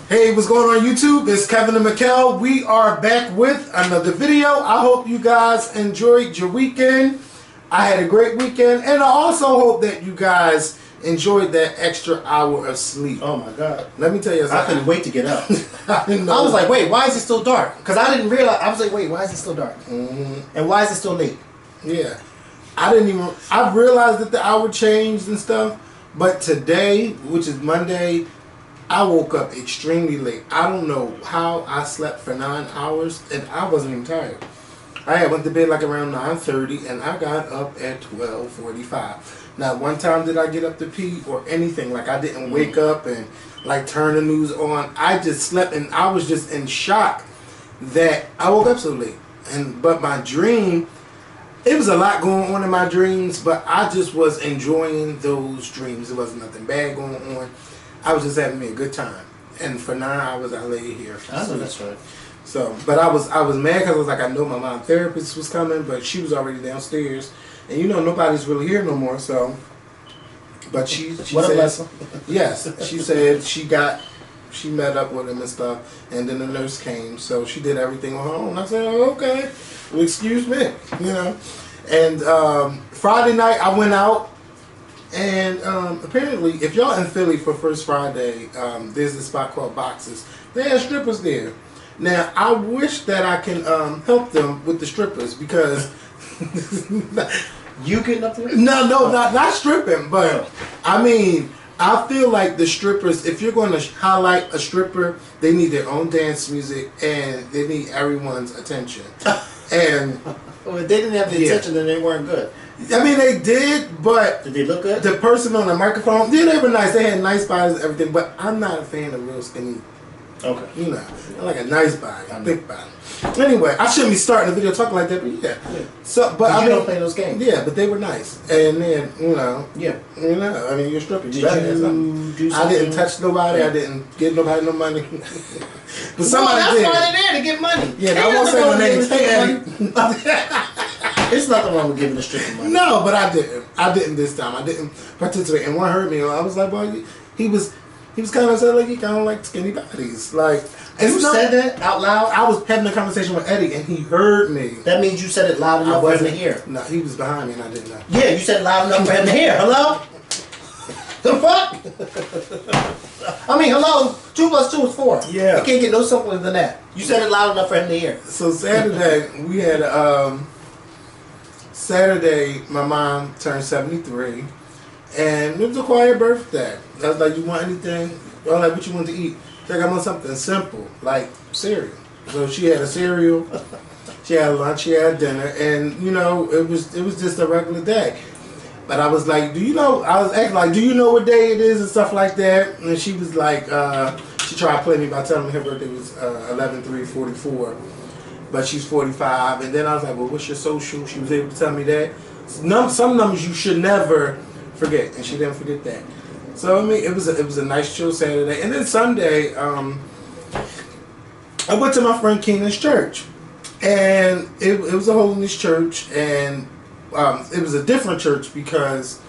Hey, what's going on YouTube? It's Kevin and Mikkel. We are back with another video. I hope you guys enjoyed your weekend. I had a great weekend, and I also hope that you guys enjoyed that extra hour of sleep. Oh my God. Let me tell you something. I couldn't wait to get up. I was like, wait, why is it still dark? Because I didn't realize. I was like, wait, why is it still dark? And why is it still late? Yeah. I realized that the hour changed and stuff, but today, which is Monday, I woke up extremely late. I don't know how I slept for 9 hours, and I wasn't even tired. I went to bed like around 9:30, and I got up at 12:45. Not one time did I get up to pee or anything. Like, I didn't wake up and like turn the news on. I just slept, and I was just in shock that I woke up so late. But my dream, it was a lot going on in my dreams, but I just was enjoying those dreams. There wasn't nothing bad going on. I was just having me a good time, and for 9 hours I lay here. I know that's right. So, but I was mad because I was like, I know my mom therapist was coming, but she was already downstairs, and you know nobody's really here no more. So, but she what said, a blessing. Yes, she said she met up with him and stuff, and then the nurse came, so she did everything on her own. I said, oh, okay, well, excuse me, you know. And Friday night I went out. And apparently, if y'all in Philly for First Friday, there's a spot called Boxes. They have strippers there. Now, I wish that I can help them with the strippers because... You getting up there? No, not stripping, but I mean, I feel like the strippers, if you're going to highlight a stripper, they need their own dance music and they need everyone's attention. And well, if they didn't have the attention, then they weren't good. I mean, they did, but... Did they look good? The person on the microphone, yeah, they were nice. They had nice bodies and everything, but I'm not a fan of real skinny. Okay. You know, I like a nice body, a thick body. Anyway, I shouldn't be starting the video talking like that, but yeah. So, but I don't play those games. Yeah, but they were nice. And then, you know... Yeah. You know, I mean, you're a stripper. Did you do something? I didn't touch nobody. I didn't get nobody no money. But somebody that's did. why they're there, to get money. Yeah, I won't say no names. There's nothing wrong with giving a stripper money. No, but I didn't. I didn't this time. I didn't participate. And what hurt me, I was like, boy, he was kind of said like he kind of like skinny bodies. Like, you said that out loud? I was having a conversation with Eddie, and he heard me. That means you said it loud enough for him to hear. No, he was behind me, and I didn't know. Yeah, you said it loud enough for him to hear. Hello? The fuck? I mean, hello? 2 + 2 is 4. Yeah. You can't get no simpler than that. You said it loud enough for him to hear. So Saturday, we had Saturday, my mom turned 73, and it was a quiet birthday. I was like, you want anything? I was like, what you want to eat? She's like, I want something simple, like cereal. So she had a cereal, she had lunch, she had dinner, and you know, it was just a regular day. But I was like, do you know, I was acting like, do you know what day it is and stuff like that? And she was like, she tried to play me by telling me her birthday was 11/3/44. But she's 45, and then I was like, well, what's your social? She was able to tell me that. Some numbers you should never forget, and she didn't forget that. So I mean, it was a nice chill Saturday, and then Sunday, I went to my friend Keenan's church, and it was a holiness church, and it was a different church because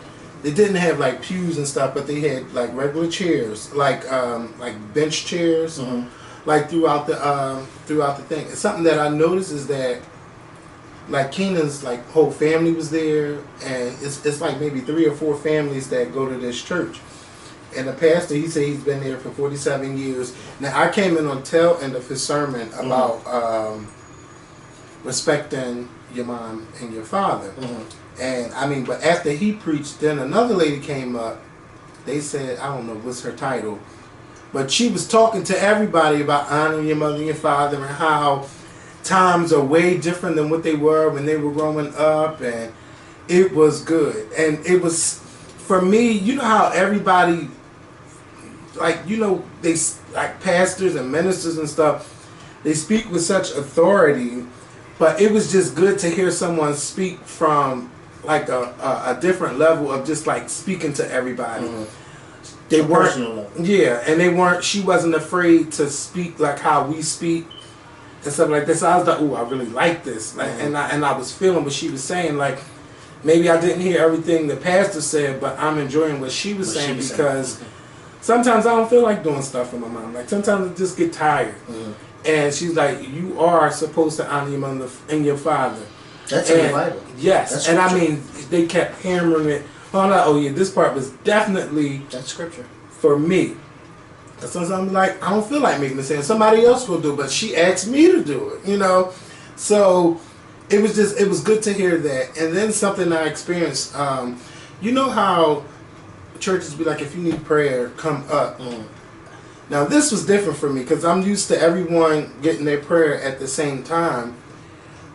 they didn't have like pews and stuff, but they had like regular chairs, like bench chairs. Like throughout the thing. And something that I noticed is that like Keenan's like whole family was there, and it's like maybe 3 or 4 families that go to this church. And the pastor, he said he's been there for 47 years. Now I came in on tail end of his sermon about respecting your mom and your father. And I mean, but after he preached, then another lady came up. They said, I don't know what's her title, but she was talking to everybody about honoring your mother and your father and how times are way different than what they were when they were growing up, and it was good. And it was, for me, you know how everybody, like, you know, they, like pastors and ministers and stuff, they speak with such authority, but it was just good to hear someone speak from like a different level of just like speaking to everybody. They weren't, yeah, and they weren't. She wasn't afraid to speak like how we speak and stuff like this. So I was like, "Ooh, I really like this," like, and I was feeling what she was saying. Like, maybe I didn't hear everything the pastor said, but I'm enjoying what she was saying because sometimes I don't feel like doing stuff for my mom. Like sometimes I just get tired. And she's like, you are supposed to honor your mother and your father. That's in the Bible. Yes. That's and I scripture. mean, they kept hammering it. Oh yeah, this part was definitely That's scripture. for me. Sometimes I'm like, I don't feel like making the same. Somebody else will do, but she asked me to do it, you know. So it was good to hear that. And then something I experienced, you know how churches be like, if you need prayer, come up. Now this was different for me because I'm used to everyone getting their prayer at the same time,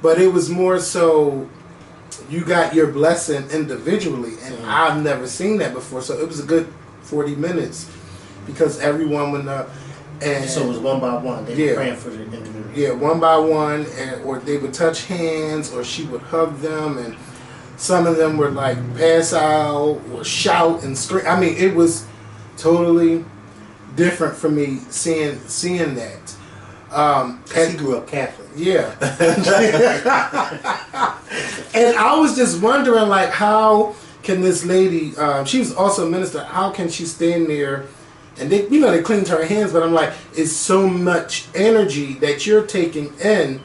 but it was more so you got your blessing individually, and I've never seen that before. So it was a good 40 minutes because everyone went up, and So it was one by one. They were praying for the individual. Yeah, one by one, or they would touch hands, or she would hug them, and some of them were like pass out or shout and scream. I mean, it was totally different for me seeing that. And he grew up Catholic. Yeah. And I was just wondering, like, how can this lady, she was also a minister, how can she stand there, and they, you know, they cleaned her hands, but I'm like, it's so much energy that you're taking in.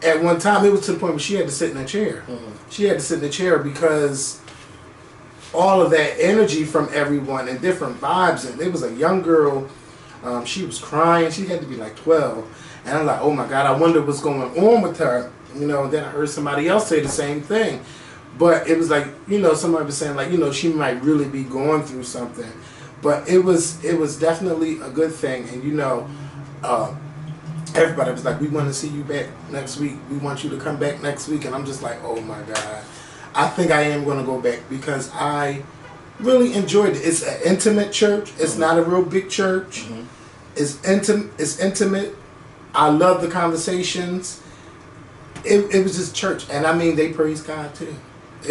At one time, it was to the point where she had to sit in a chair. She had to sit in a chair because all of that energy from everyone and different vibes. And it was a young girl. She was crying. She had to be like 12. And I'm like, oh my God, I wonder what's going on with her. You know, then I heard somebody else say the same thing. But it was like, you know, somebody was saying like, you know, she might really be going through something. But it was definitely a good thing. And you know, everybody was like, we want to see you back next week. We want you to come back next week. And I'm just like, oh my God. I think I am going to go back because I really enjoyed it. It's an intimate church. It's not a real big church. It's intimate. I love the conversations. It was just church. And I mean, they praise God too.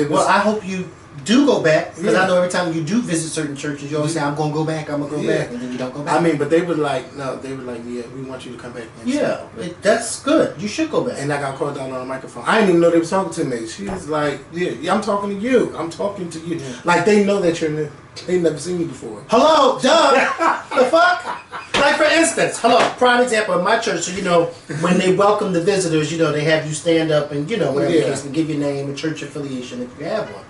Well, I hope you do go back, because I know every time you do visit certain churches, you always say, I'm going to go back, I'm going to go back, and then you don't go back. I mean, but they were like, no, they were like, yeah, we want you to come back next week. That's good. You should go back. And I got called out on the microphone. I didn't even know they was talking to me. She was like, yeah, I'm talking to you. I'm talking to you. Like, they know that you're new. They never seen you before. Hello, duh. The fuck? Like, for instance, prime example of my church, so, you know, when they welcome the visitors, you know, they have you stand up and, you know, whatever the case, and give your name and church affiliation if you have one.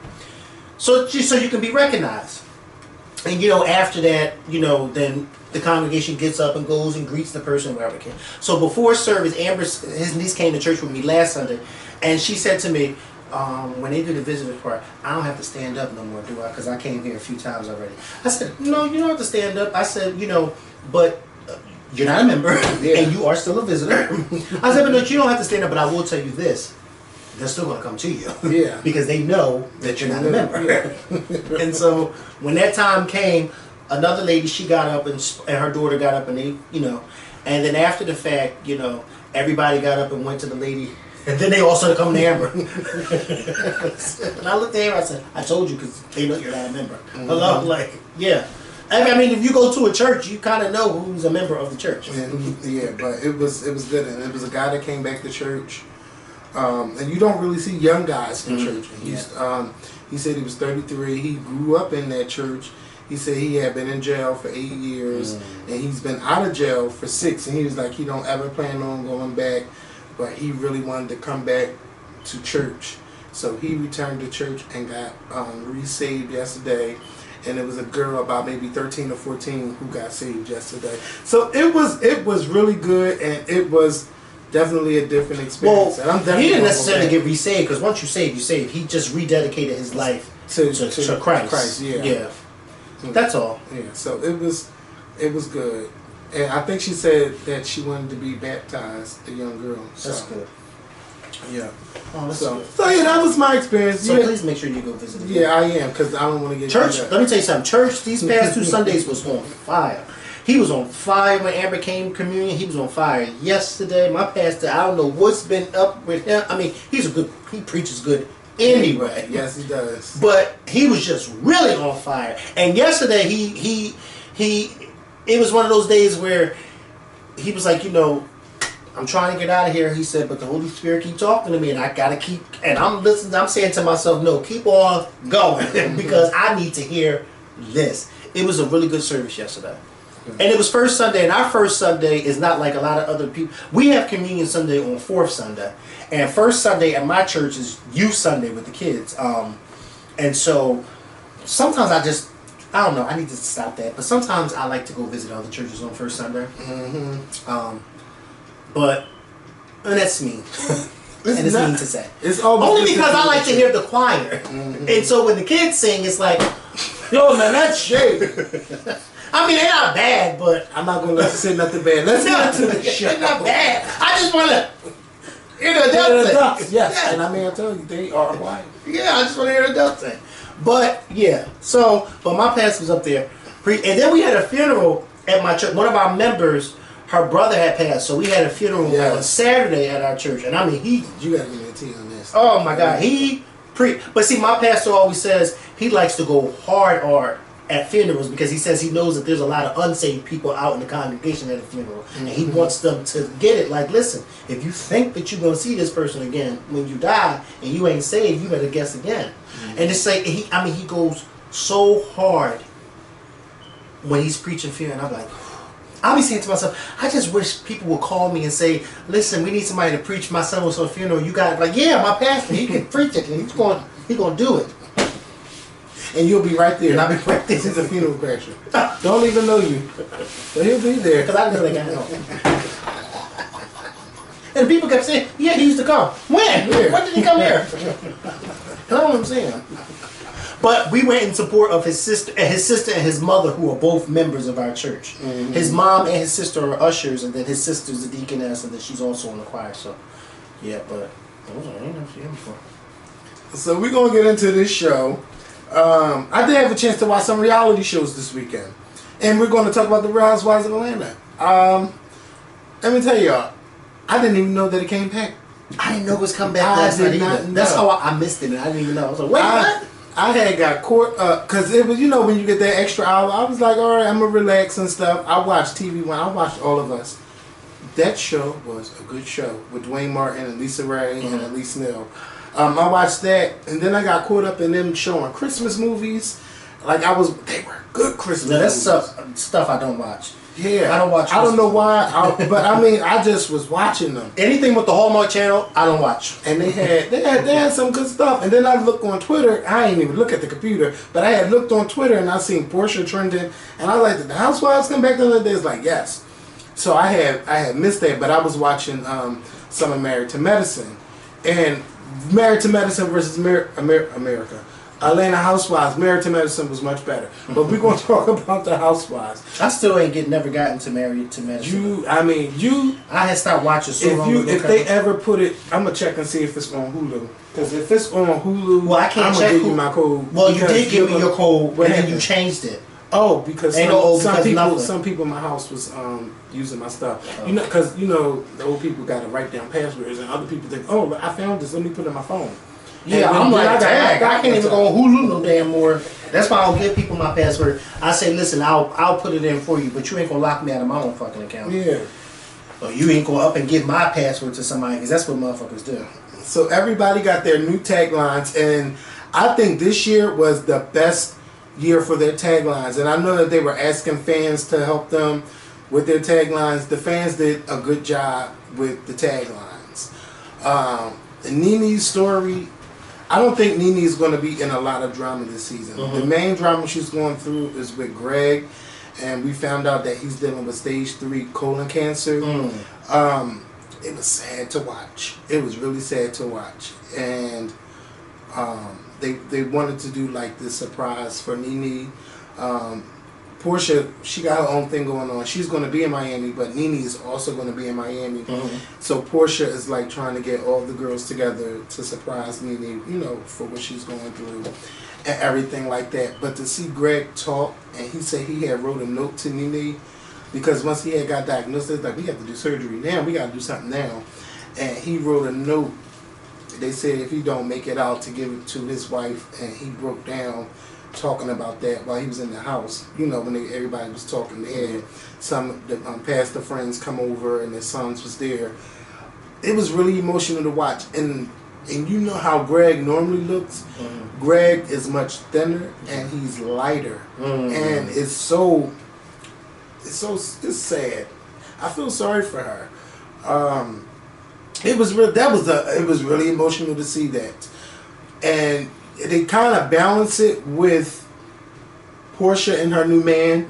So you can be recognized. And, you know, after that, you know, then the congregation gets up and goes and greets the person wherever it can. So before service, Amber, his niece, came to church with me last Sunday, and she said to me, when they do the visitors part, I don't have to stand up no more, do I? Because I came here a few times already. I said, no, you don't have to stand up. I said, you know, but you're not a member, and you are still a visitor. I said, but no, you don't have to stand up, but I will tell you this. They're still going to come to you. Yeah. Because they know that you're not a member. Yeah. And so when that time came, another lady, she got up and her daughter got up and they, you know, and then after the fact, you know, everybody got up and went to the lady. And then they all started coming to Amber. And I looked at Amber, I said, I told you, because they know you're not a member. Hello? Like, yeah. I mean, if you go to a church, you kind of know who's a member of the church. Yeah, but it was good. And it was a guy that came back to church. And you don't really see young guys in church. And he said he was 33. He grew up in that church. He said he had been in jail for 8 years, and he's been out of jail for 6. And he was like, he don't ever plan on going back, but he really wanted to come back to church. So he returned to church and got re-saved yesterday. And it was a girl about maybe 13 or 14 who got saved yesterday. So it was really good, and it was definitely a different experience. Well, and he didn't necessarily get re-saved, because once you save, you save. He just rededicated his life to Christ. Yeah. That's all. Yeah. So it was good, and I think she said that she wanted to be baptized, the young girl. So. That's good. Yeah. Oh, that's good. So yeah, that was my experience. So please make sure you go visit him. Yeah, I am, because I don't want to get church. Let me tell you something. Church these past 2 Sundays was on fire. He was on fire when Amber came communion. He was on fire yesterday. My pastor, I don't know what's been up with him. I mean, he preaches good anyway. Yes, he does. But he was just really on fire. And yesterday, it was one of those days where he was like, you know, I'm trying to get out of here. He said, but the Holy Spirit keep talking to me, and I gotta keep. And I'm listening. I'm saying to myself, no, keep on going because I need to hear this. It was a really good service yesterday. And it was first Sunday, and our first Sunday is not like a lot of other people. We have Communion Sunday on fourth Sunday. And first Sunday at my church is Youth Sunday with the kids. And so sometimes I don't know, I need to stop that. But sometimes I like to go visit other churches on first Sunday. Mm-hmm. And that's me. And it's mean to say. It's only because I like to hear the choir. Mm-hmm. And so when the kids sing, it's like, yo, man, that's shade. I mean, they're not bad, but I'm not gonna let you say nothing bad. Let's get into the show. They're not bad. I just want to hear the adult thing. Yes, yeah. And I mean, I tell you, they are quiet. Yeah, I just want to hear the adult thing. But yeah, but my pastor was up there, and then we had a funeral at my church. One of our members, her brother had passed, so we had a funeral on Saturday at our church. And I mean, you gotta give me a tea on this. Oh my God, But see, my pastor always says he likes to go hard at funerals because he says he knows that there's a lot of unsaved people out in the congregation at a funeral, and he wants them to get it. Like, listen, if you think that you're gonna see this person again when you die and you ain't saved, you better guess again. And it's like he goes so hard when he's preaching fear, and I'm like, I'll be saying to myself, I just wish people would call me and say, listen, we need somebody to preach my son-in-law's funeral. You got like, yeah, my pastor, he can preach it, and he's gonna do it. And you'll be right there. And I'll be right there. He's a funeral crasher. Don't even know you. But he'll be there. Because I know that guy. And people kept saying, yeah, he used to come. When? When did he come here? That's what I'm saying. But we went in support of his sister and his mother, who are both members of our church. Mm-hmm. His mom and his sister are ushers, and then his sister's a deaconess, and then she's also in the choir. So, yeah, but those are ain't never seen him before. So we're gonna get into this show. I did have a chance to watch some reality shows this weekend, and we're going to talk about the Real Housewives of Atlanta. Let me tell y'all, I didn't even know that it came back. I didn't know it was coming back last night either. That's how I missed it, and I didn't even know. I was like, wait, what? I had got caught up because it was, when you get that extra hour, I was like, all right, I'm gonna relax and stuff. I watched TV when I watched All of Us. That show was a good show with Dwayne Martin and Lisa Ray and Elise Neal. I watched that, and then I got caught up in them showing Christmas movies. They were good Christmas movies. That's stuff I don't watch. Yeah. I don't watch Christmas. I don't know why, but I mean, I just was watching them. Anything with the Hallmark Channel, I don't watch. And they had some good stuff. And then I looked on Twitter. I ain't even look at the computer, but I had looked on Twitter and I seen Portia trending, and I was like, did the Housewives come back the other day? It's like, yes. So I had missed that, but I was watching some of Married to Medicine, and Married to Medicine versus America. Atlanta Housewives, Married to Medicine was much better. But we're going to talk about the Housewives. I still never gotten to Married to Medicine. I had stopped watching so long ago. If they ever put it, I'm going to check and see if it's on Hulu. Because if it's on Hulu, well, I can't check. I'm going to give you my code. Well, you did give me your code, and then you changed it. Oh, because some people in my house was using my stuff. Oh. Because the old people got to write down passwords, and other people think, oh, I found this. Let me put it in my phone. Yeah, I'm like, dang, I can't even go on Hulu no damn more. That's why I don't give people my password. I say, listen, I'll put it in for you, but you ain't gonna lock me out of my own fucking account. Yeah. Or you ain't gonna up and give my password to somebody, because that's what motherfuckers do. So everybody got their new taglines, and I think this year was the best year for their taglines. And I know that they were asking fans to help them with their taglines. The fans did a good job with the taglines. Nene's story, I don't think Nene's going to be in a lot of drama this season. Mm-hmm. The main drama she's going through is with Greg, and we found out that he's dealing with stage 3 colon cancer. It was sad to watch. It was really sad to watch. And they wanted to do like this surprise for Nene. Portia, she got her own thing going on. She's going to be in Miami, but Nene is also going to be in Miami. Mm-hmm. So Portia is like trying to get all the girls together to surprise Nene, for what she's going through and everything like that. But to see Greg talk, and he said he had wrote a note to Nene, because once he had got diagnosed, it's like, we have to do surgery now. We got to do something now. And he wrote a note. They said if he don't make it out, to give it to his wife, and he broke down talking about that while he was in the house. When everybody was talking, they had some pastor friends come over and their sons was there. It was really emotional to watch. And and you know how Greg normally looks. Greg is much thinner and he's lighter, and it's sad. I feel sorry for her. It was really emotional to see that, and they kind of balance it with Portia and her new man,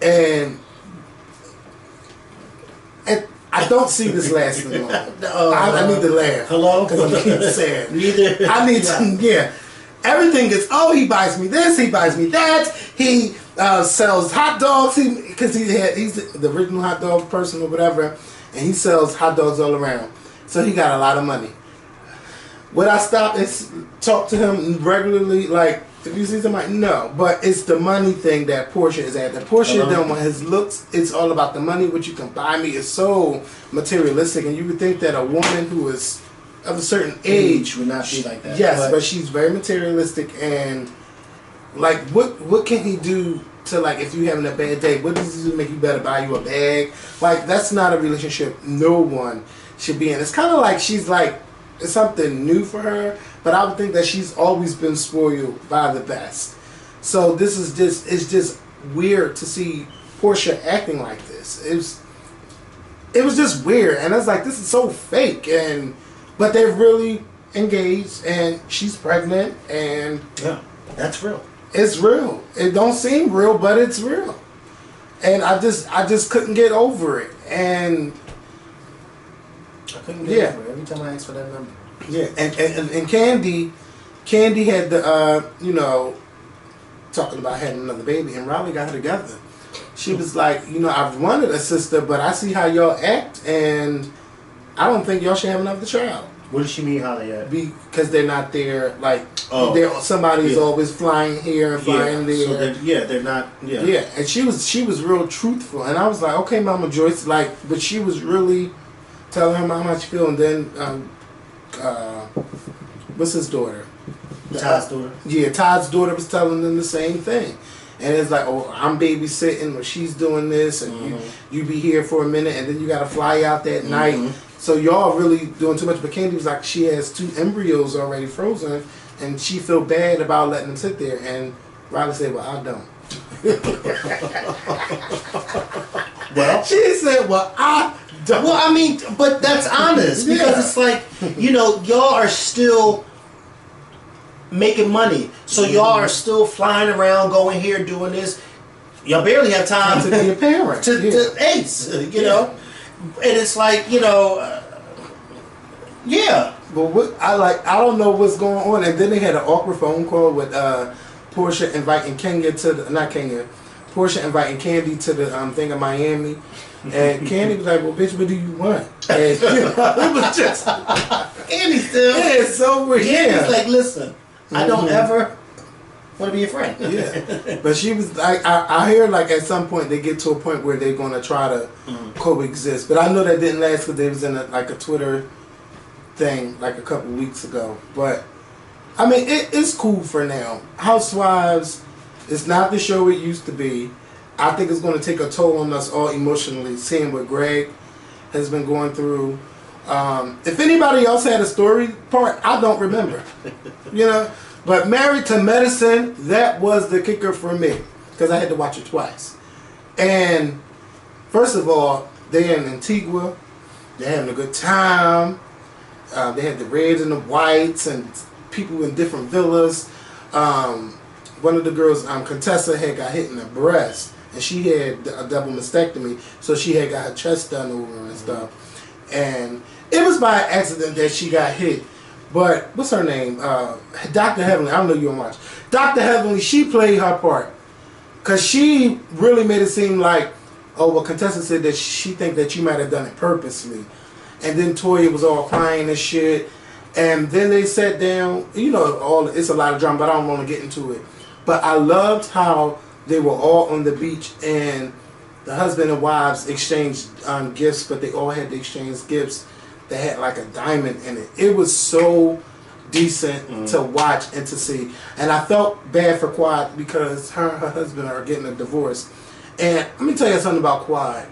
and I don't see this lasting long. I need to laugh. Hello? Because I'm sad. Neither. I need to, yeah. Everything is, he buys me this, he buys me that, he sells hot dogs, because he's the original hot dog person or whatever, and he sells hot dogs all around. So he got a lot of money. Would I stop and talk to him regularly, like, if you see somebody? No. But it's the money thing that Portia is at. The Portia don't want his looks. It's all about the money. What you can buy me is so materialistic. And you would think that a woman who is of a certain age would not be like that. Yes, but she's very materialistic. And, like, what can he do to, like, if you're having a bad day, what does he do to make you better buy you a bag? Like, that's not a relationship no one should be in. It's kind of like she's like, it's something new for her, but I would think that she's always been spoiled by the best. So this is it's just weird to see Portia acting like this. It was just weird, and I was like, this is so fake. But they're really engaged, and she's pregnant, and yeah, that's real. It's real. It don't seem real, but it's real. And I just couldn't get over it, and. I couldn't get over it every time I asked for that number. Yeah, and Candy had the talking about having another baby, and Riley got her together. She was like, I've wanted a sister, but I see how y'all act, and I don't think y'all should have another child. What does she mean how they act? Because they're not there, like somebody's always flying here and flying there. So they're not. Yeah. Yeah, and she was real truthful, and I was like, okay, Mama Joyce, like, but she was really telling her mom how she feel, and then what's his daughter? Todd's daughter. Yeah, Todd's daughter was telling them the same thing, and it's like, I'm babysitting, or she's doing this, and you be here for a minute, and then you got to fly out that night. So y'all really doing too much. But Candy was like, she has 2 embryos already frozen, and she feel bad about letting them sit there. And Riley said, "Well, I don't." Well, she said, "Well, I." Well, I mean, but that's honest, because it's like, y'all are still making money. So y'all are still flying around, going here, doing this. Y'all barely have time to be a parent. to ace, know. And it's like, yeah. But I don't know what's going on. And then they had an awkward phone call with Portia inviting Portia inviting Candy to the thing in Miami. And Candy was like, "Well, bitch, what do you want?" And it was just Candy still. Yeah, it's so weird. Candy's like, "Listen, I don't ever want to be a friend." Yeah, but she was like, I hear like at some point they get to a point where they're gonna try to coexist. But I know that didn't last because they was in a Twitter thing like a couple weeks ago. But I mean, it's cool for now. Housewives is not the show it used to be. I think it's going to take a toll on us all emotionally, seeing what Greg has been going through. If anybody else had a story part, I don't remember. But Married to Medicine, that was the kicker for me, because I had to watch it twice. And first of all, they're in Antigua. They're having a good time. They had the reds and the whites and people in different villas. One of the girls, Contessa, had got hit in the breast. And she had a double mastectomy, so she had got her chest done over and stuff. And it was by accident that she got hit. But what's her name? Dr. Heavenly. I don't know you don't watch. Dr. Heavenly, she played her part. Because she really made it seem like, Contessa said that she think that you might have done it purposely. And then Toya was all crying and shit. And then they sat down. It's a lot of drama, but I don't want to get into it. But I loved how they were all on the beach, and the husband and wives exchanged gifts, but they all had to exchange gifts that had like a diamond in it. It was so decent to watch and to see. And I felt bad for Quad because her and her husband are getting a divorce. And let me tell you something about Quad.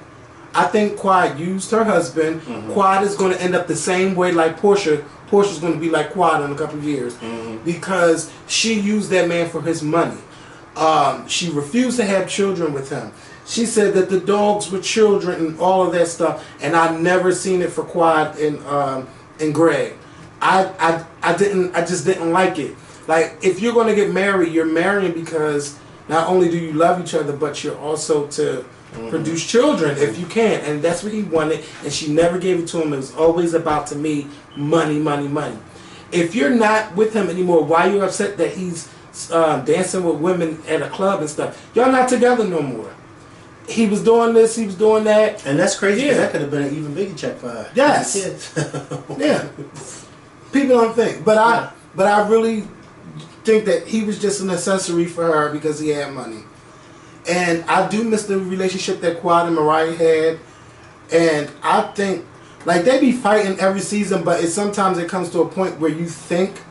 I think Quad used her husband. Quad is going to end up the same way like Portia Portia's going to be like Quad in a couple of years because she used that man for his money. She refused to have children with him. She said that the dogs were children and all of that stuff, and I never seen it for Quad and Greg. I just didn't like it. Like, if you're going to get married, you're marrying because not only do you love each other, but you're also to produce children if you can. And that's what he wanted, and she never gave it to him. It was always about, to me, money, money, money. If you're not with him anymore, why are you upset that he's dancing with women at a club and stuff? Y'all not together no more. He was doing this, he was doing that. And that's crazy, because that could have been an even bigger check for her. Yes. Yeah. People don't think. But I really think that he was just an accessory for her because he had money. And I do miss the relationship that Quad and Mariah had. And I think, like, they be fighting every season, but sometimes it comes to a point where you think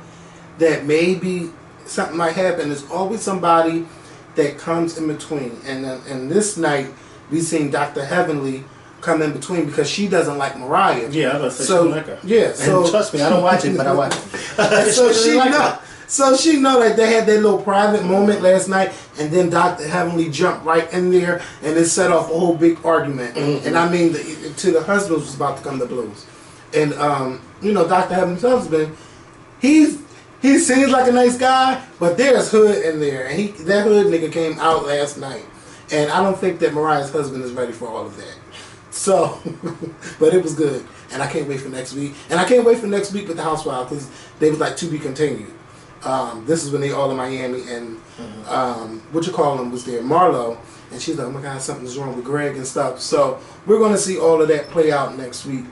that maybe something might happen. There's always somebody that comes in between. And this night, we seen Dr. Heavenly come in between because she doesn't like Mariah. Yeah, I was going to say she don't like her. Yeah, so and trust me, I don't watch it, but I watch it. So she know that they had their little private moment last night, and then Dr. Heavenly jumped right in there, and it set off a whole big argument. And I mean, to the husbands was about to come to blows. And you know, Dr. Heavenly's husband, he seems like a nice guy, but there's hood in there, and that hood nigga came out last night, and I don't think that Mariah's husband is ready for all of that. So, but it was good, and I can't wait for next week. And I can't wait for next week with the Housewives because they was like to be continued. This is when they all in Miami, and what you call him was there, Marlo, and she's like, oh my God, something's wrong with Greg and stuff. So we're gonna see all of that play out next week.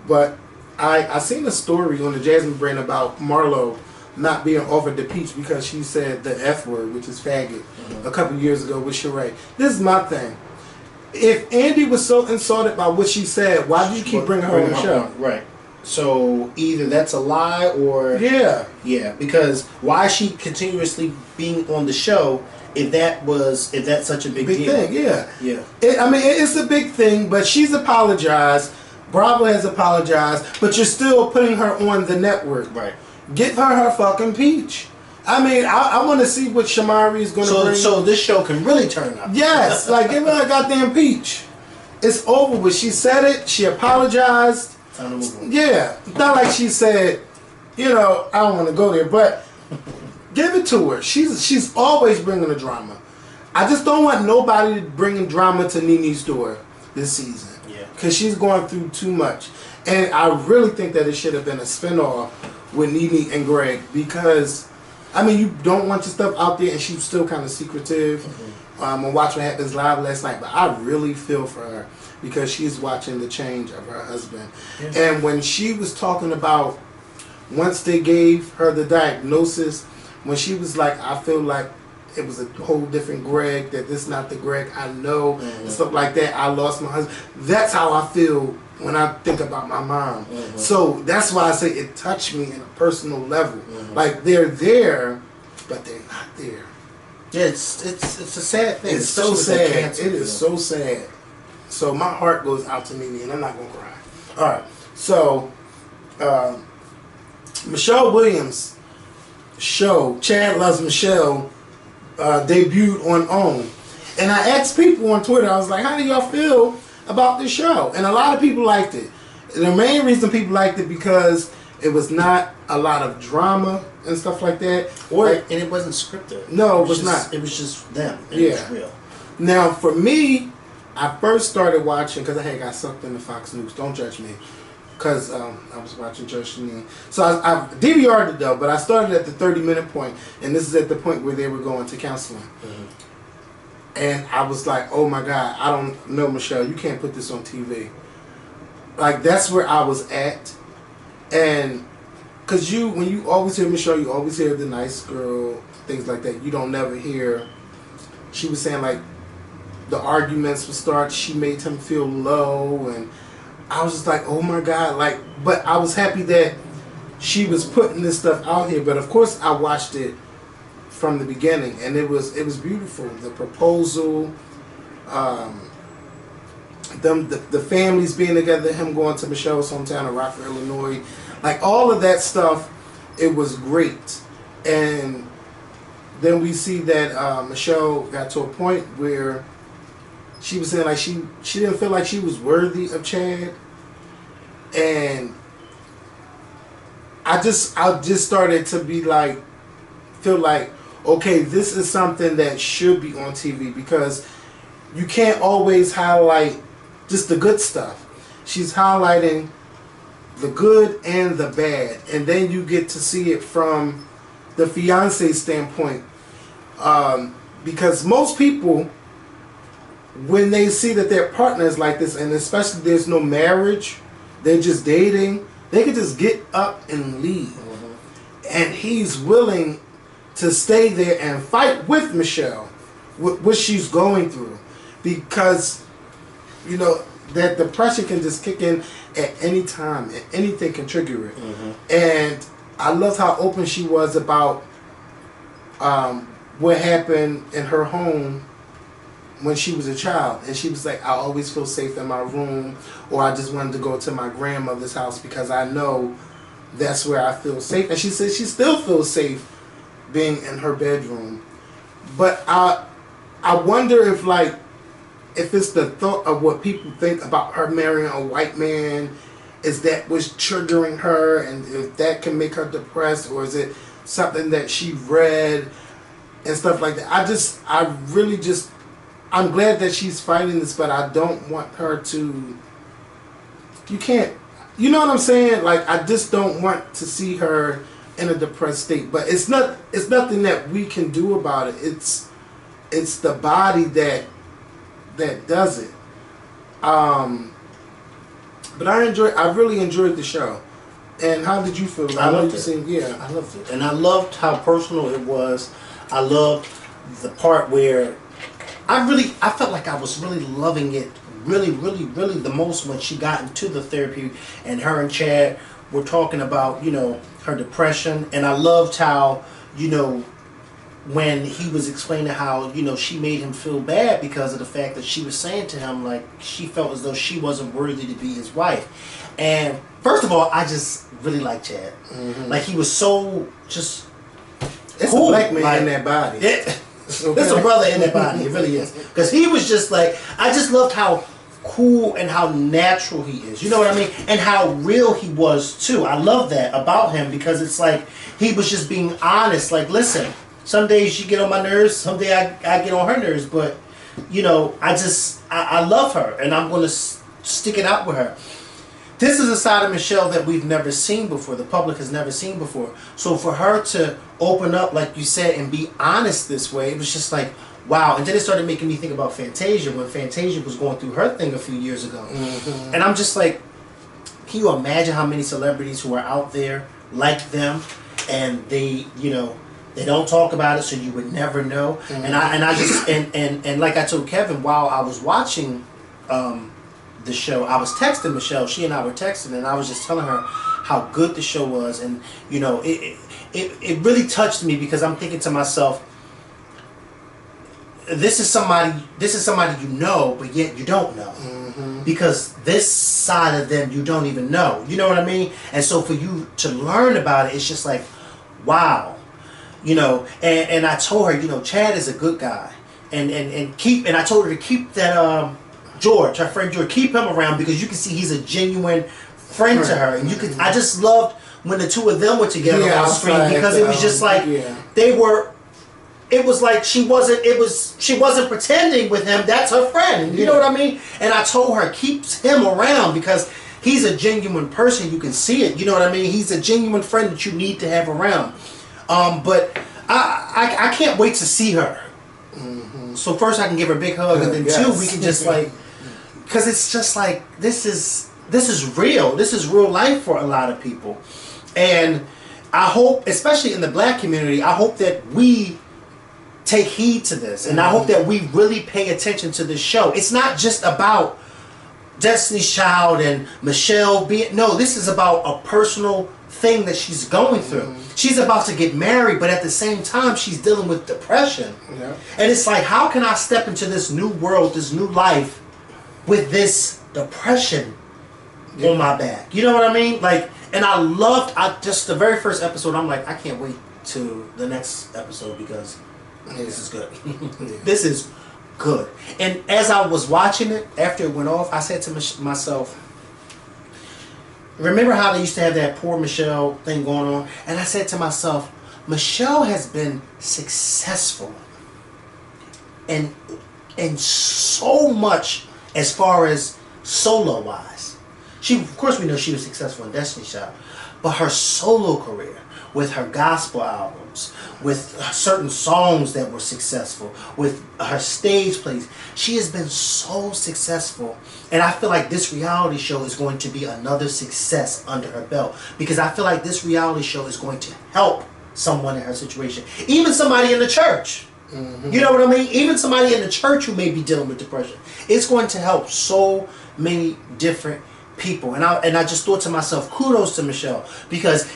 But I seen a story on the Jasmine brand about Marlo not being offered the peach because she said the F word, which is faggot, a couple years ago with Sheree. This is my thing. If Andy was so insulted by what she said, why do you keep bringing her on the show? Right. So either that's a lie or yeah, because why is she continuously being on the show if that's such a big deal? Thing? Yeah. I mean, it's a big thing, but she's apologized. Bravo has apologized, but you're still putting her on the network. Right. Give her fucking peach. I mean, I want to see what Shamari is going to bring. So this show can really turn up. Yes, like give her a goddamn peach. It's over with. She said it. She apologized. Time to move on. Yeah, not like she said, you know, I don't want to go there, but give it to her. She's always bringing the drama. I just don't want nobody bringing drama to Nene's door this season. Yeah, because she's going through too much, and I really think that it should have been a spinoff with Nene and Greg because, I mean, you don't want your stuff out there, and she's still kind of secretive. And Watch What Happens Live last night, but I really feel for her because she's watching the change of her husband. Yeah. And when she was talking about once they gave her the diagnosis, when she was like, I feel like it was a whole different Greg, that this is not the Greg I know, and stuff like that. I lost my husband. That's how I feel when I think about my mom. So that's why I say it touched me in a personal level. Like they're there, but they're not there. Yeah, it's a sad thing. It's so sad. Cancer, it is so sad. So my heart goes out to Nene, and I'm not gonna cry. All right. So Michelle Williams' show, Chad Loves Michelle, debuted on OWN, and I asked people on Twitter. I was like, "How do y'all feel about this show?" And a lot of people liked it. And the main reason people liked it because it was not a lot of drama and stuff like that. And it wasn't scripted. No, it was not. It was just them. It was real. Now, for me, I first started watching because I had got sucked into Fox News. Don't judge me. Because I was watching Judge Janine. So I DVR'd it though, but I started at the 30-minute point, and this is at the point where they were going to counseling. And I was like, oh my God, I don't know, Michelle, you can't put this on TV. Like, that's where I was at. And because when you always hear Michelle, you always hear the nice girl, things like that. You don't never hear, she was saying like the arguments would start, she made him feel low, and I was just like, oh my God, like, but I was happy that she was putting this stuff out here. But of course I watched it from the beginning, and it was beautiful. The proposal, the families being together, him going to Michelle's hometown of Rockford, Illinois. Like all of that stuff, it was great. And then we see that Michelle got to a point where she was saying like she didn't feel like she was worthy of Chad, and I just started to be like, feel like, okay, this is something that should be on TV, because you can't always highlight just the good stuff. She's highlighting the good and the bad, and then you get to see it from the fiance standpoint, because most people, when they see that their partner is like this, and especially there's no marriage, they're just dating, they could just get up and leave. And he's willing to stay there and fight with Michelle, what she's going through, because you know that depression can just kick in at any time, and anything can trigger it. And I love how open she was about what happened in her home when she was a child, and she was like, I always feel safe in my room, or I just wanted to go to my grandmother's house because I know that's where I feel safe. And she said she still feels safe being in her bedroom. But I wonder if it's the thought of what people think about her marrying a white man, is that what's triggering her, and if that can make her depressed, or is it something that she read and stuff like that. I'm glad that she's fighting this, but I don't want her to. You know what I'm saying? Like, I just don't want to see her in a depressed state. But it's nothing that we can do about it. It's the body that does it. But I really enjoyed the show. And how did you feel? I loved it. Yeah, I loved it, and I loved how personal it was. I loved the part where I felt like I was really loving it, really the most, when she got into the therapy and her and Chad were talking about, her depression. And I loved how, when he was explaining how, she made him feel bad because of the fact that she was saying to him, like, she felt as though she wasn't worthy to be his wife. And first of all, I just really like Chad. Like, he was so just it's cool. A black man in that body. There's a brother in that body. It really is. Because he was just like, I just loved how cool and how natural he is. You know what I mean? And how real he was too. I love that about him, because it's like he was just being honest. Like, listen, some days you get on my nerves, some day I get on her nerves, but I love her, and I'm going to stick it out with her. This is a side of Michelle that we've never seen before. The public has never seen before. So for her to open up, like you said, and be honest this way, it was just like, wow. And then it started making me think about Fantasia, when Fantasia was going through her thing a few years ago. And I'm just like, can you imagine how many celebrities who are out there like them, and they don't talk about it, so you would never know. And I just and like I told Kevin while I was watching the show, I was texting Michelle. She and I were texting, and I was just telling her how good the show was, and it really touched me, because I'm thinking to myself, this is somebody you know, but yet you don't know, because this side of them you don't even know. You know what I mean? And so for you to learn about it, it's just like, wow. And I told her, Chad is a good guy, and I told her to keep that George, her friend George, keep him around, because you can see he's a genuine friend to her, and I just loved when the two of them were together on screen, because it was just like they were. It was like she wasn't pretending with him. That's her friend. You know what I mean? And I told her, keep him around, because he's a genuine person. You can see it. You know what I mean? He's a genuine friend that you need to have around. But I can't wait to see her. So first I can give her a big hug, and then two, we can just because it's just like, this is real. This is real life for a lot of people. And I hope, especially in the black community, I hope that we take heed to this, and I hope that we really pay attention to this show. It's not just about Destiny's Child and Michelle this is about a personal thing that she's going through. She's about to get married, but at the same time she's dealing with depression. And it's like, how can I step into this new world, this new life, with this depression on my back? You know what I mean? Like, And just the very first episode, I'm like, I can't wait to the next episode because this is good. This is good. And as I was watching it, after it went off, I said to myself, remember how they used to have that poor Michelle thing going on? And I said to myself, Michelle has been successful and so much as far as solo wise. Of course we know she was successful in Destiny's Child, but her solo career with her gospel albums, with certain songs that were successful, with her stage plays, she has been so successful. And I feel like this reality show is going to be another success under her belt, because I feel like this reality show is going to help someone in her situation, even somebody in the church. Mm-hmm. You know what I mean? Even somebody in the church who may be dealing with depression. It's going to help so many different people. And I just thought to myself, kudos to Michelle, because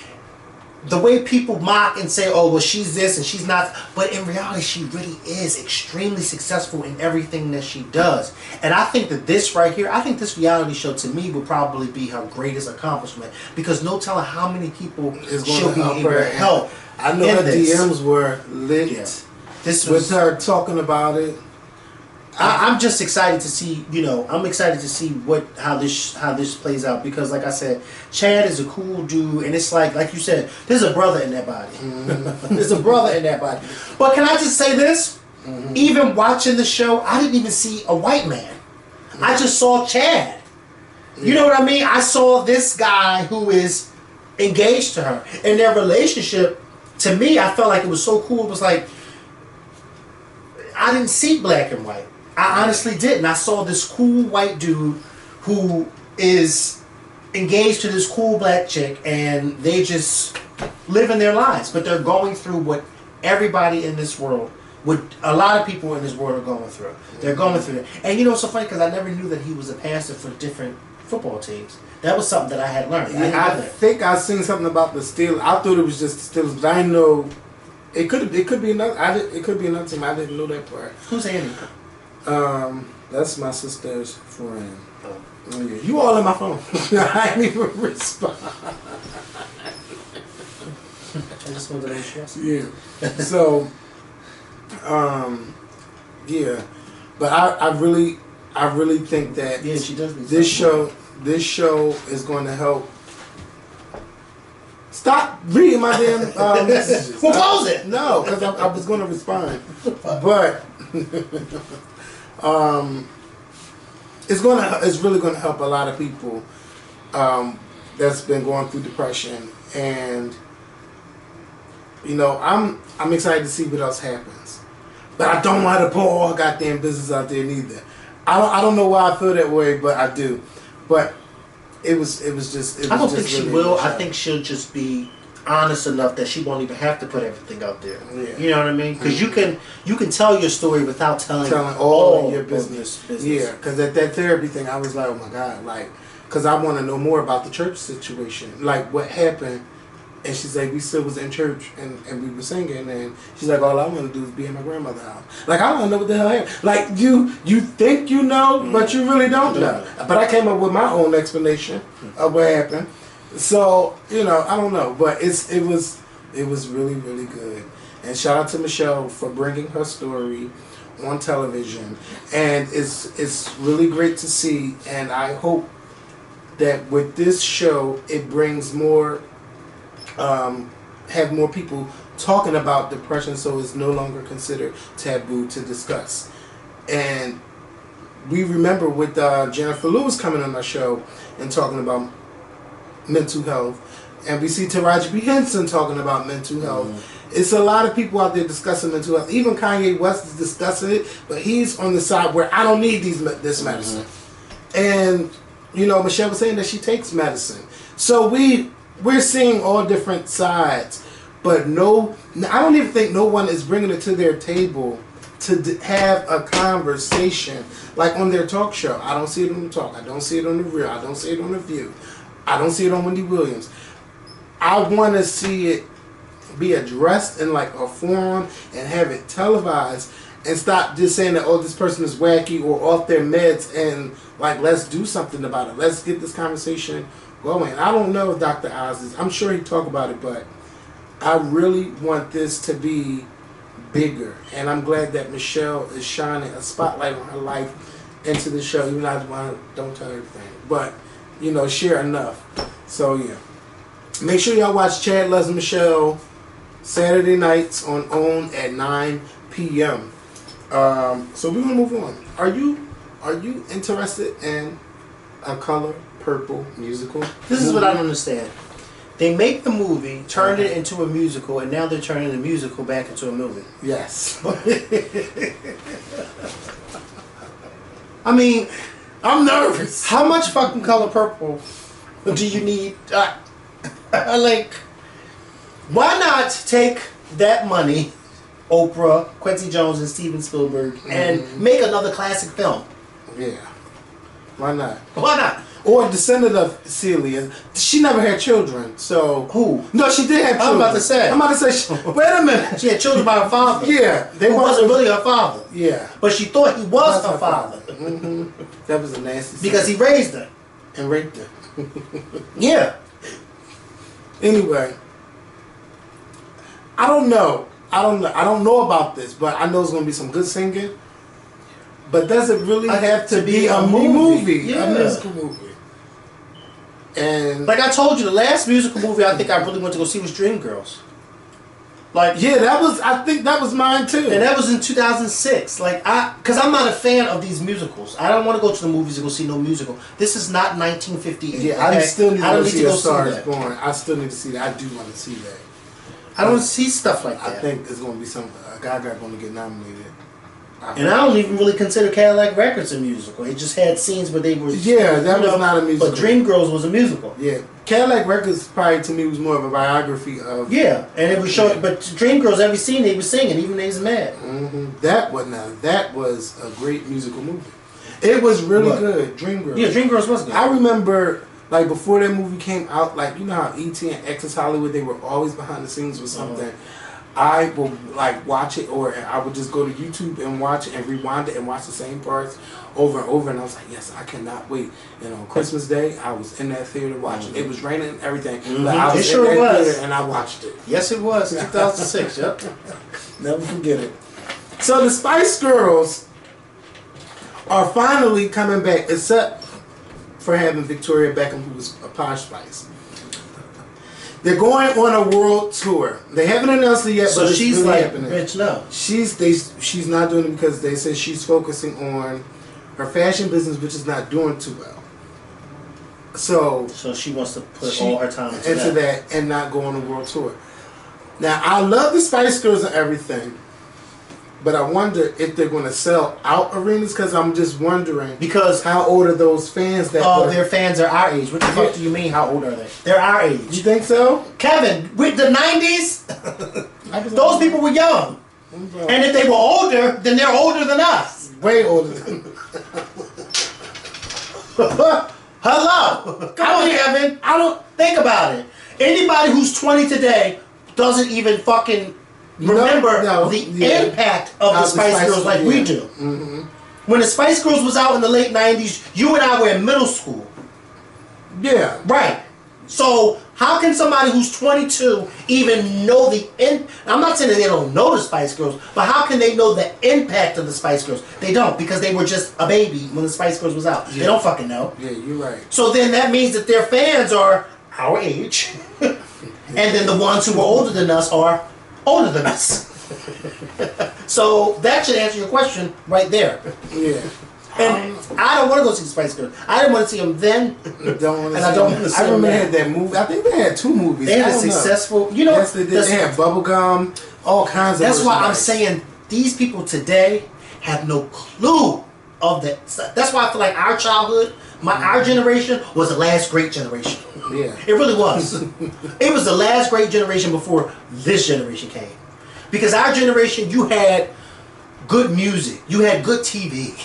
the way people mock and say, oh, well, she's this and she's not, but in reality, she really is extremely successful in everything that she does. And I think that this right here, I think this reality show to me will probably be her greatest accomplishment, because no telling how many people she'll be able to help. I know her DMs were lit. Yeah. This was with her talking about it. I'm just excited to see, I'm excited to see how this plays out, because like I said, Chad is a cool dude, and it's like you said, there's a brother in that body. Mm-hmm. There's a brother in that body. But can I just say this? Mm-hmm. Even watching the show, I didn't even see a white man. Mm-hmm. I just saw Chad. Mm-hmm. You know what I mean? I saw this guy who is engaged to her, and their relationship, to me, I felt like it was so cool. It was like, I didn't see black and white. I honestly didn't. I saw this cool white dude who is engaged to this cool black chick, and they just living their lives. But they're going through what everybody in this world, what a lot of people in this world are going through. They're going through it. And it's so funny, because I never knew that he was a pastor for different football teams. That was something that I had learned. I think I seen something about the Steelers. I thought it was just the Steelers, but I didn't know. It could be another. It could be another team. I didn't know that part. Who's Andy? That's my sister's friend. Oh, yeah. You all in my phone. I didn't even respond. I just wanted to make sure. Yeah. So, yeah. But I really think that she does this show is going to help. Stop reading my damn messages. Well, close it. No, because I was going to respond, but it's really going to help a lot of people that's been going through depression, and I'm excited to see what else happens. But I don't want to put all goddamn business out there neither. I don't know why I feel that way, but I do. But it was just. I don't think she will. I think she'll just be honest enough that she won't even have to put everything out there. Yeah. You know what I mean? Because you can tell your story without telling all your business. Yeah, because at that therapy thing, I was like, oh my God, because I want to know more about the church situation, like what happened. And she's like, we still was in church and we were singing, and she's like, all I want to do is be in my grandmother's house. Like, I don't know what the hell happened. Like, you think you know, but you really don't know. But I came up with my own explanation of what happened. So, I don't know. But it was really, really good. And shout out to Michelle for bringing her story on television. And it's really great to see. And I hope that with this show, it brings more... have more people talking about depression, so it's no longer considered taboo to discuss. And we remember with Jennifer Lewis coming on our show and talking about mental health, and we see Taraji P. Henson talking about mental health. Mm-hmm. It's a lot of people out there discussing mental health. Even Kanye West is discussing it, but he's on the side where I don't need this medicine. Mm-hmm. And Michelle was saying that she takes medicine, so we're seeing all different sides, but I don't even think no one is bringing it to their table to have a conversation like on their talk show. I don't see it on the talk. I don't see it on the Real. I don't see it on the View. I don't see it on Wendy Williams. I want to see it be addressed in like a forum and have it televised, and stop just saying that, oh, this person is wacky or off their meds, and like, let's do something about it. Let's get this conversation go in. I don't know if Dr. Oz is. I'm sure he talk about it, but I really want this to be bigger, and I'm glad that Michelle is shining a spotlight on her life into the show. Even though I don't tell everything, but you know, share enough. So yeah, make sure y'all watch Chad Loves Michelle Saturday nights on OWN at 9 p.m. So we're gonna move on. Are you interested in a Color Purple musical? This is what I don't understand. They make the movie, turned it into a musical, and now they're turning the musical back into a movie. Yes. I mean, I'm nervous. how much fucking Color Purple do you need? Like, why not take that money, Oprah, Quincy Jones, and Steven Spielberg, and make another classic film? Yeah. Why not? Why not? Or descendant of Celia. She never had children, so... Who? No, she did have children. I'm about to say. Wait a minute. She had children by her father. Yeah. Who wasn't really her father. Yeah. But she thought he was her father. That was a nasty Because he raised her. and raped her. Yeah. Anyway. I don't know. I don't know about this, but I know it's going to be some good singing. But does it really have to be a movie? Yeah. A musical movie. And Like I told you, the last musical movie I think I really went to go see was Dreamgirls. Like, yeah, I think that was mine too. and that was in 2006. Like, because I'm not a fan of these musicals. I don't want to go to the movies to go see no musical. This is not 1958. Yeah, okay? I still need to go see A Star Is that. Born. I still need to see that. I do want to see that. I don't see stuff like I that. think it's going to be some Gaga going to get nominated. And I don't even really consider Cadillac Records a musical. It just had scenes where they were... Yeah, that was not a musical. But Dreamgirls was a musical. Yeah. Cadillac Records probably to me was more of a biography of... Yeah, and it was showing... But Dreamgirls, every scene they were singing, even they was mad. That was a great musical movie. It was really good. Dreamgirls. Yeah, Dreamgirls was good. I remember, like, before that movie came out, like, you know how E.T. and Access Hollywood, they were always behind the scenes with something. I will like watch it, or I would just go to YouTube and watch it and rewind it and watch the same parts over and over. And I was like, yes, I cannot wait. And on Christmas Day, I was in that theater watching. It was raining and everything, but I was in that theater and I watched it. Yes, it was. 2006. Yep. Never forget it. So the Spice Girls are finally coming back, except for having Victoria Beckham, who was a Posh Spice. They're going on a world tour. They haven't announced it yet, So but she's it's really like, happening. bitch, no. She's not doing it because they said she's focusing on her fashion business, which is not doing too well. So she wants to put all her time into that and not go on a world tour. Now I love the Spice Girls and everything, but I wonder if they're going to sell out arenas, because I'm just wondering because how old are those fans that their fans are our age. What the fuck do you mean? How old are they? They're our age. You think so? Kevin, with the 90s, those people were young. And if they were older, then they're older than us. Way older than Hello. Come on, Kevin. I don't think about it. Anybody who's 20 today doesn't even fucking remember the impact of the Spice Girls like we do. When the Spice Girls was out in the late 90s, you and I were in middle school. Yeah. Right. So how can somebody who's 22 even know the I'm not saying that they don't know the Spice Girls, but how can they know the impact of the Spice Girls? They don't, because they were just a baby when the Spice Girls was out. Yeah. They don't fucking know. Yeah, you're right. So then that means that their fans are our age. And then the ones who were older than us are older than us. So that should answer your question right there. Yeah. And I don't want to go see the Spice Girls. I didn't want to see them then. I don't want to see I remember them they had that movie. I think they had 2 movies. They had a successful, you know. Yes, they did. They had Bubblegum, all kinds of. That's why I'm saying these people today have no clue of that. That's why I feel like our childhood, our generation was the last great generation. Yeah. It really was. It was the last great generation before this generation came. Because our generation, you had good music. You had good TV.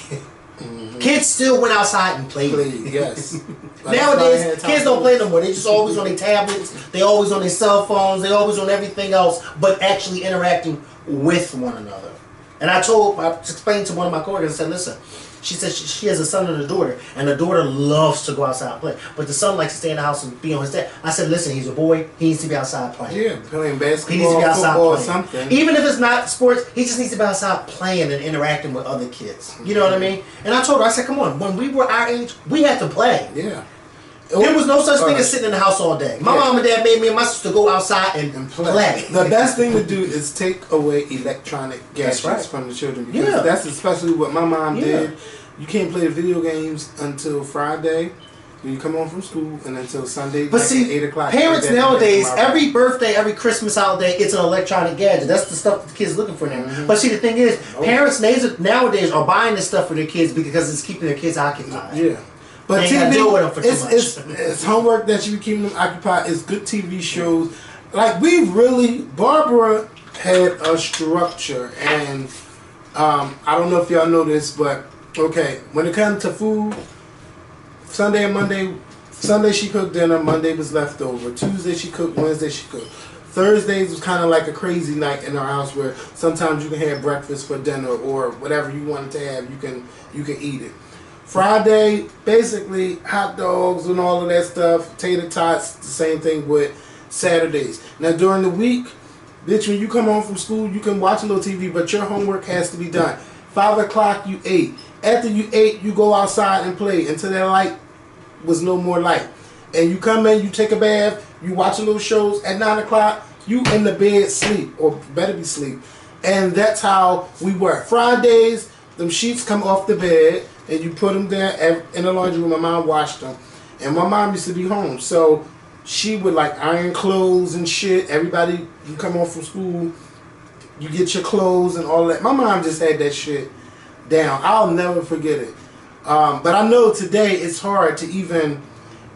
Kids still went outside and played. Yes. Nowadays, kids don't play no more. They just always on their tablets. They always on their cell phones. They always on everything else, but actually interacting with one another. And I explained to one of my coworkers, I said, listen, she said she has a son and a daughter, and the daughter loves to go outside and play. But the son likes to stay in the house and be on his dad. I said, listen, he's a boy, he needs to be outside playing. Yeah, playing basketball, he needs to be outside football, playing. or something. Even if it's not sports, he just needs to be outside playing and interacting with other kids. You know what I mean? And I told her, I said, come on, when we were our age, we had to play. Yeah. There was no such thing as sitting in the house all day. My mom and dad made me and my sister go outside and play. The best thing to do is take away electronic gadgets from the children. Because that's especially what my mom did. You can't play the video games until Friday when you come home from school and until Sunday but see, 8 o'clock. Parents nowadays, every birthday, every Christmas holiday, it's an electronic gadget. That's the stuff that the kids looking for now. Mm-hmm. But see, the thing is, parents nowadays are buying this stuff for their kids because it's keeping their kids occupied. Yeah. But they TV, deal with them for too much. It's homework that you be keeping them occupied. It's good TV shows. Like, Barbara had a structure. And I don't know if y'all know this, but, okay, when it comes to food, Sunday and Monday, Sunday she cooked dinner, Monday was leftover. Tuesday she cooked, Wednesday she cooked. Thursdays was kind of like a crazy night in our house where sometimes you can have breakfast for dinner or whatever you wanted to have, you can eat it. Friday, basically hot dogs and all of that stuff, tater tots, the same thing with Saturdays. Now during the week, bitch, when you come home from school, you can watch a little TV, but your homework has to be done. 5 o'clock, you ate. After you ate, you go outside and play until that light was no more light. And you come in, you take a bath, you watch a little shows. At 9 o'clock, you in the bed sleep, or better be sleep. And that's how we work. Fridays, them sheets come off the bed, and you put them there in the laundry room. My mom washed them. And my mom used to be home. So she would like iron clothes and shit. Everybody, you come home from school, you get your clothes and all that. My mom just had that shit down. I'll never forget it. But I know today it's hard to even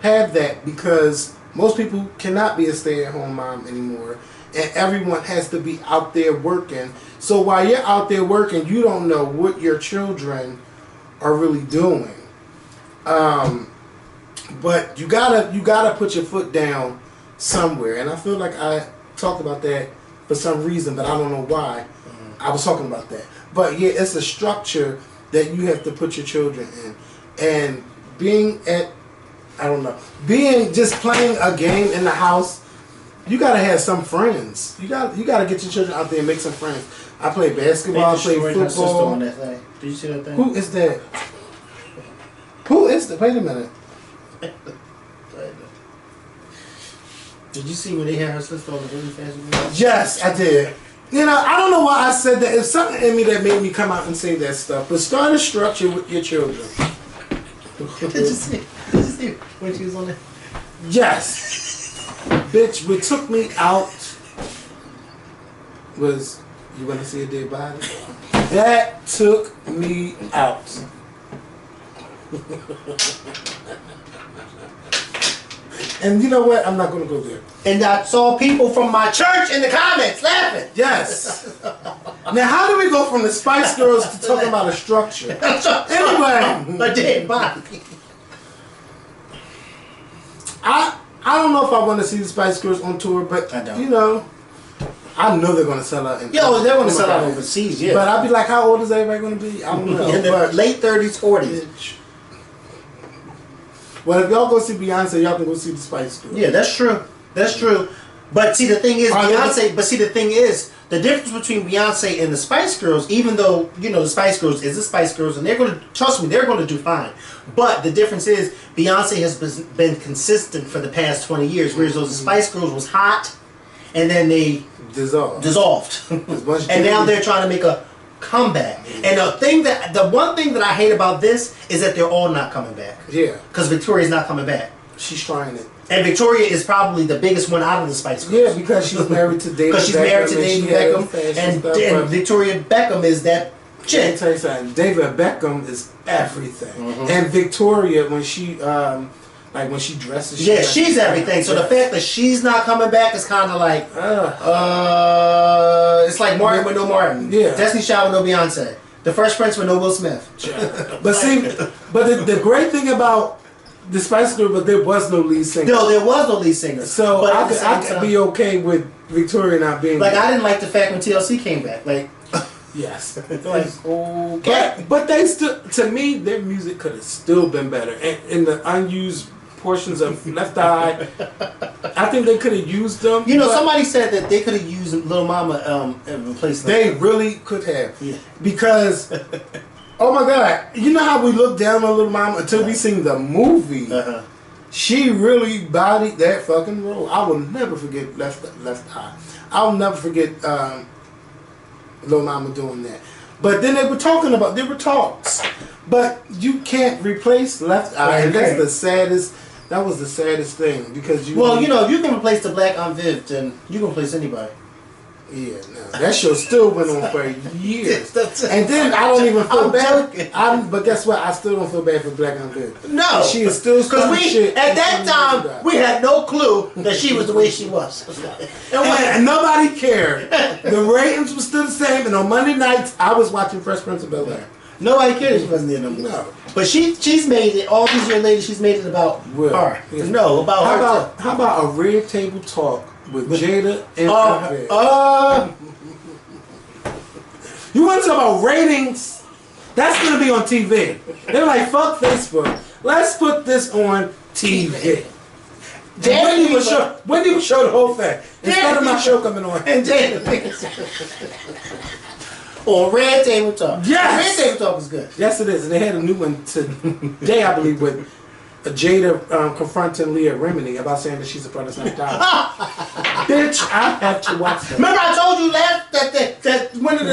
have that because most people cannot be a stay-at-home mom anymore. And everyone has to be out there working. So while you're out there working, you don't know what your children are really doing. But you gotta put your foot down somewhere. And I feel like I talked about that for some reason, but I don't know why. I was talking about that. But yeah, it's a structure that you have to put your children in. And being just playing a game in the house, you gotta have some friends. You gotta get your children out there and make some friends. I play basketball, I play football. On that thing. Did you see that thing? Who is that? Who is that? Wait a minute. Did you see when they had her sister on the OnlyFans? Yes, I did. You know, I don't know why I said that. It's something in me that made me come out and say that stuff. But start a structure with your children. Did you see when she was on there? Yes. Bitch, what took me out was, you want to see a dead body? That took me out. And you know what? I'm not going to go there. And I saw people from my church in the comments laughing. Yes. Now, how do we go from the Spice Girls to talking about a structure? Anyway. A dead body. I don't know if I want to see the Spice Girls on tour, but, you know, I know they're going to sell out. Yo, they're going to sell out overseas, yeah. But I'd be like, how old is everybody going to be? I don't know. In the late 30s, 40s. Well, if y'all go see Beyonce, y'all can go see the Spice Girls. Yeah, that's true. That's true. But see, the thing is, Beyonce. But see, the thing is, the difference between Beyonce and the Spice Girls, even though you know the Spice Girls is the Spice Girls, and they're going to trust me, they're going to do fine. But the difference is, Beyonce has been consistent for the past 20 years, whereas those Spice Girls was hot, and then they dissolved, and now they're trying to make a comeback. And the one thing that I hate about this is that they're all not coming back. Yeah. Because Victoria's not coming back. She's trying it. And Victoria is probably the biggest one out of the Spice Girls. Yeah, because she's married to David Beckham. Because she's married to David Beckham. And Victoria Beckham is that chick. Let me tell you something. David Beckham is everything. And Victoria, when she when she dresses, she's everything. So the fact that she's not coming back is kind of like, it's like Martin with no Martin. Yeah. Destiny Child with no Beyonce. The Fresh Prince with no Will Smith. But see, the great thing about the Spice Girls, but there was no lead singer. No, there was no lead singer. So I could be okay with Victoria not being like there. I didn't like the fact when TLC came back. Like Yes. Like, okay. But they still, to me, their music could have still been better. And in the unused portions of Left Eye, I think they could have used them. You know, somebody said that they could have used Little Mama and replaced them. They really could have. Yeah. Because, oh my God, you know how we look down on Little Mama until we seen the movie? Uh-huh. She really bodied that fucking role. I will never forget Left Eye. I'll never forget Little Mama doing that. But then they were talks. But you can't replace Left Eye, and that's the saddest. That was the saddest thing because you. Well, you know, if you can replace the Black Aunt Viv, then you can replace anybody. Yeah, no, that show still went on for years, and then I don't even feel bad. But guess what? I still don't feel bad for Black Aunt Viv. No, she is still because shit. At that time we had no clue that she was the way she was, and nobody cared. The ratings were still the same, and on Monday nights I was watching Fresh Prince of Bel-Air. Nobody cared she wasn't there no more. No. But she's made it, all these years later, she's made it about her. Yeah. No, about her. How about a Red Table Talk with Jada and you want to talk about ratings? That's going to be on TV. They're like, fuck Facebook. Let's put this on TV. Wendy would show the whole thing. Instead of my show coming on. And Jada on Red Table Talk. Yes! Red Table Talk is good. Yes, it is. And they had a new one today, I believe, with Jada confronting Leah Remini about saying that she's a part of Scientology. Bitch, I have to watch that. Remember I told you last that one of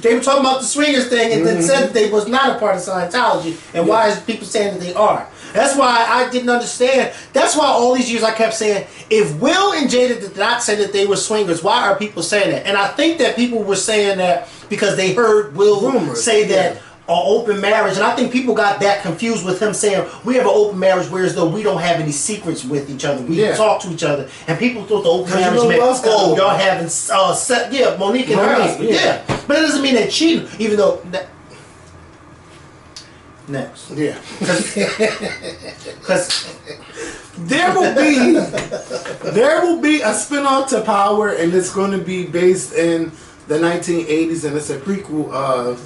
they were talking about the swingers thing and then said that they was not a part of Scientology, and why is people saying that they are? That's why I didn't understand. That's why all these years I kept saying, if Will and Jada did not say that they were swingers, why are people saying that? And I think that people were saying that because they heard Will say that open marriage, and I think people got that confused with him saying we have an open marriage, whereas though we don't have any secrets with each other. We talk to each other, and people thought the open marriage meant y'all having Monique and her husband. Yeah, but it doesn't mean they cheated, even though. Next. Yeah. Because there will be a spin-off to Power, and it's going to be based in the 1980s, and it's a prequel of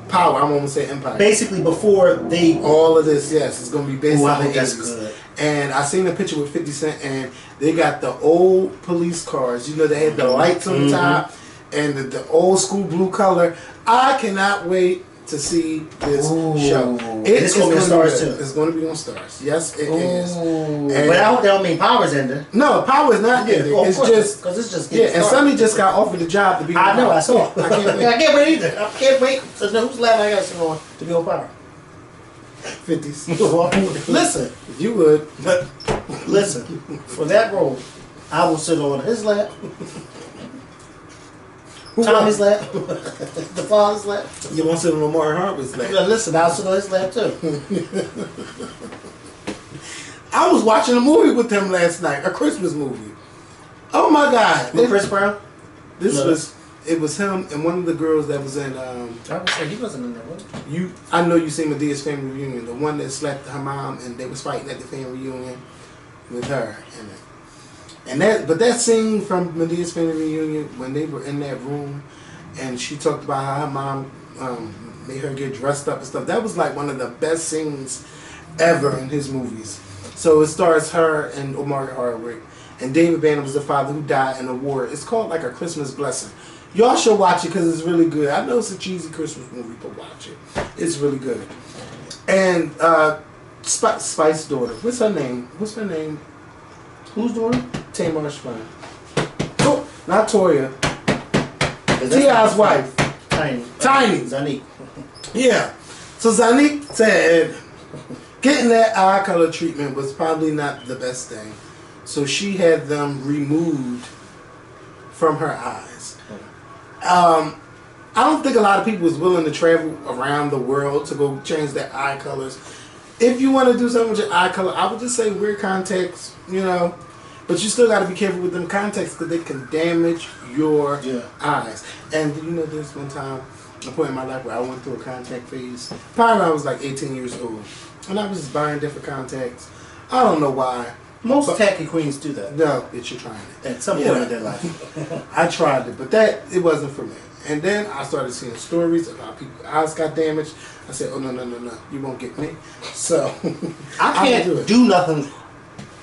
Power. I'm going to say Empire. Basically, before they all of this, yes, it's going to be based on the 80s. That's good. And I seen a picture with 50 Cent, and they got the old police cars. You know, they had the lights on the top, and the old school blue color. I cannot wait to see this show. It's going to be on Stars too. It's going to be on Stars. Yes, it is. But I hope that don't mean Power's ending. No, Power's not ending. It's just because it's just and Sonny just got offered the job to be. I know. I saw. I can't wait. I can't wait either. I can't wait. So who's laughing? I got to on to be on Power. 50s. Listen, you would. Listen, for that role, I will sit on his lap. Tommy's lap, the father's lap. You won't sit on Lamar Harper's lap. Listen, I'll sit on his lap too. I was watching a movie with him last night, a Christmas movie. Oh my God! With Chris Brown? It was him and one of the girls that was in. I would say he wasn't in there, was he? I know you seen Medea's family reunion, the one that slapped her mom, and they was fighting at the family reunion with her in it. But that scene from Medea's family reunion when they were in that room, and she talked about how her mom made her get dressed up and stuff. That was like one of the best scenes ever in his movies. So it stars her and Omari Hardwick, and David Banner was the father who died in a war. It's called like A Christmas Blessing. Y'all should watch it because it's really good. I know it's a cheesy Christmas movie, but watch it. It's really good. And Spice's daughter. What's her name? Who's daughter? Tamar's friend. Oh, not Toya. T.I.'s wife. Tiny. Zanique. Yeah. So Zanique said getting that eye color treatment was probably not the best thing. So she had them removed from her eyes. I don't think a lot of people was willing to travel around the world to go change their eye colors. If you want to do something with your eye color, I would just say wear contacts, you know. But you still got to be careful with them contacts because they can damage your eyes. And you know, there's one time, a point in my life where I went through a contact phase. Probably when I was like 18 years old. And I was just buying different contacts. I don't know why. Most tacky queens do that. No, bitch, you're trying it. At some point in their life. I tried it, but it wasn't for me. And then I started seeing stories about people's eyes got damaged. I said, oh, no, you won't get me. So I can't do nothing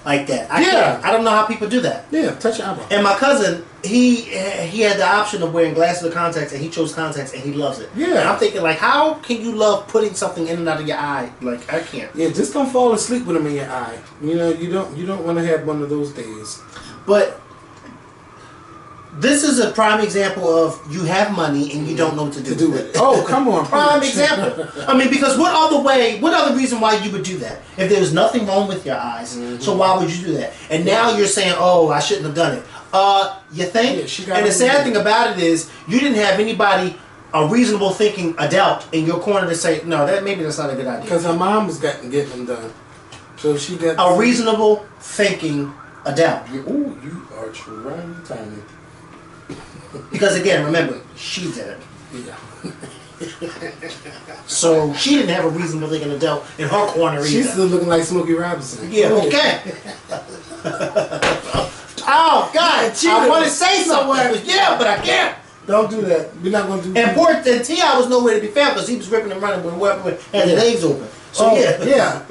like that. I can't. I don't know how people do that. Yeah, touch your eyeball. And my cousin, he had the option of wearing glasses or contacts, and he chose contacts, and he loves it. Yeah. And I'm thinking, like, how can you love putting something in and out of your eye? Like, I can't. Yeah, just don't fall asleep with them in your eye. You know, you don't want to have one of those days. But this is a prime example of you have money and you don't know what to do with it. Oh, come on. Prime example. I mean, because what other reason why you would do that? If there's nothing wrong with your eyes, so why would you do that? And now you're saying, oh, I shouldn't have done it. You think? Yeah, and the sad thing about it is, you didn't have anybody, a reasonable thinking adult, in your corner to say, no, maybe that's not a good idea. Because her mom was getting them done. So she got a reasonable thinking adult. Ooh, you are tiny. Because again, remember, she did it. Yeah. So she didn't have a reasonable thinking adult in her corner either. She's still looking like Smokey Robinson. Yeah, okay. Oh, God. I want to say something. Yeah, but I can't. Don't do that. We're not going to do that. And poor T.I. was nowhere to be found because he was ripping and running with had the legs open. So, yeah.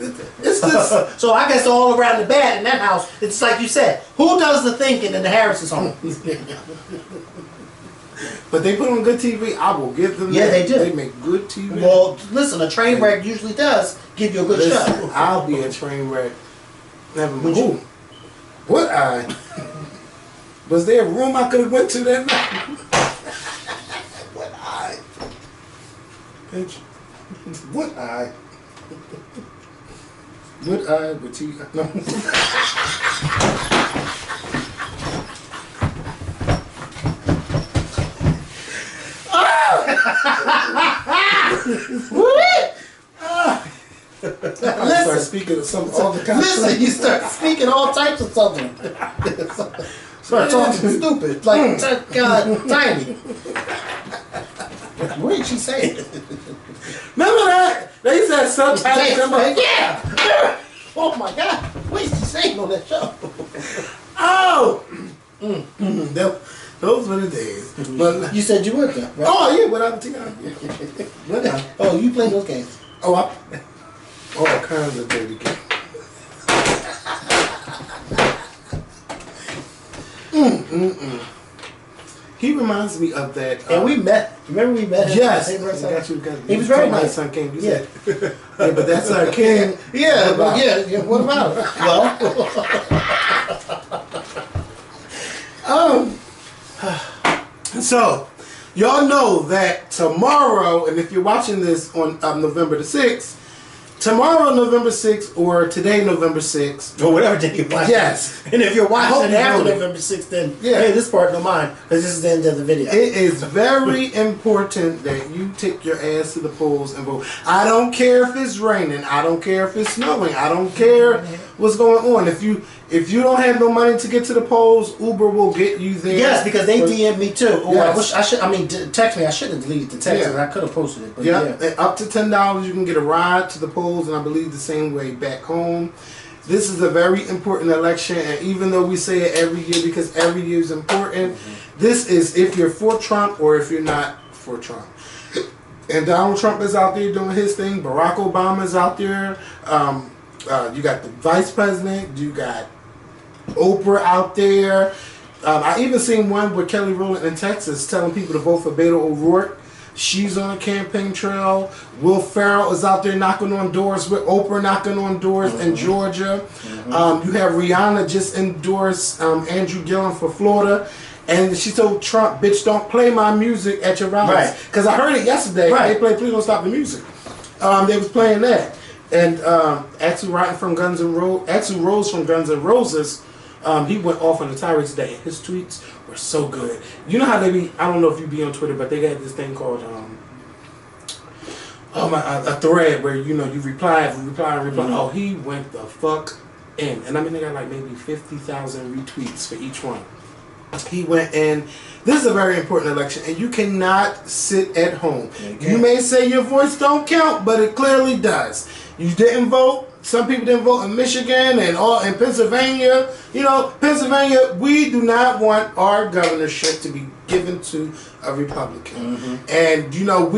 It's this. So I guess all around the bad in that house, it's like you said, who does the thinking in the Harris's home? But they put on good TV. I will give them that. They do. They make good TV. Well, listen, a train wreck usually does give you a good show. I'll be a train wreck. Never mind. What eye? Was there a room I could have went to that night? What eye? Bitch. What eye? What eye would you? No. I start speaking of some all the time. Listen, you start speaking all types of something. Start talking stupid, like tiny. What did she say? Remember that? They said subtitles. Yeah. Oh my God. What is she saying on that show? Oh. Those were the days. But you said you were there, right? Oh yeah, without the What now? Oh, you played those games? Oh, all kinds of dirty games. He reminds me of that. And we met. Remember we met him? Yes. He was very nice. Son King. Yeah. Yeah, but that's our king. Yeah, but yeah. What about it? So, y'all know that tomorrow, and if you're watching this on November the 6th, tomorrow, November 6th, or today, November 6th. Or whatever day you're watching. Yes. And if you're watching it after November 6th, then hey, this part don't mind, because this is the end of the video. It is very important that you take your ass to the polls and vote. I don't care if it's raining. I don't care if it's snowing. I don't care what's going on. If you don't have no money to get to the polls, Uber will get you there. Yes, because they DM'd me too. Oh, yes. Text me. I should have deleted the text. I could have posted it. But And up to $10, you can get a ride to the polls, and I believe the same way back home. This is a very important election, and even though we say it every year because every year is important, this is if you're for Trump or if you're not for Trump. And Donald Trump is out there doing his thing. Barack Obama is out there. You got the vice president. You got Oprah out there. I even seen one with Kelly Rowland in Texas telling people to vote for Beto O'Rourke. She's on a campaign trail. Will Ferrell is out there knocking on doors with Oprah knocking on doors in Georgia. You have Rihanna just endorsed Andrew Gillum for Florida. And she told Trump, bitch, don't play my music at your rallies. Because I heard it yesterday. They played Please Don't Stop the Music. They was playing that. And Axl Rose from Guns N' Roses, he went off on the tirade today. His tweets were so good. You know how they be, I don't know if you be on Twitter, but they got this thing called, a thread where, you reply. Oh, he went the fuck in. And I mean, they got like maybe 50,000 retweets for each one. He went in. This is a very important election, and you cannot sit at home. You may say your voice don't count, but it clearly does. You didn't vote. some people didn't vote in Michigan and all in Pennsylvania. You know, Pennsylvania, we do not want our governorship to be given to a Republican. And you know,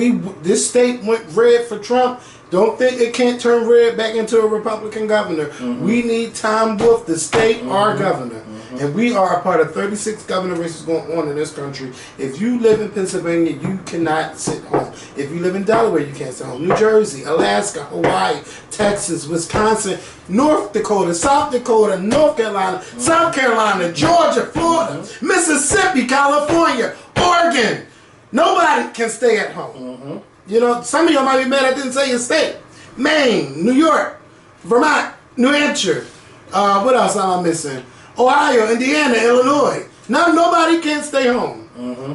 this state went red for Trump. Don't think it can't turn red back into a Republican governor. We need Tom Wolf, the state, our governor. And we are a part of 36 governor races going on in this country. If you live in Pennsylvania, you cannot sit home. If you live in Delaware, you can't sit home. New Jersey, Alaska, Hawaii, Texas, Wisconsin, North Dakota, South Dakota, North Carolina, South Carolina, Georgia, Florida, Mississippi, California, Oregon. Nobody can stay at home. You know, some of y'all might be mad I didn't say your state. Maine, New York, Vermont, New Hampshire. What else am I missing? Ohio, Indiana, Illinois. Now nobody can stay home.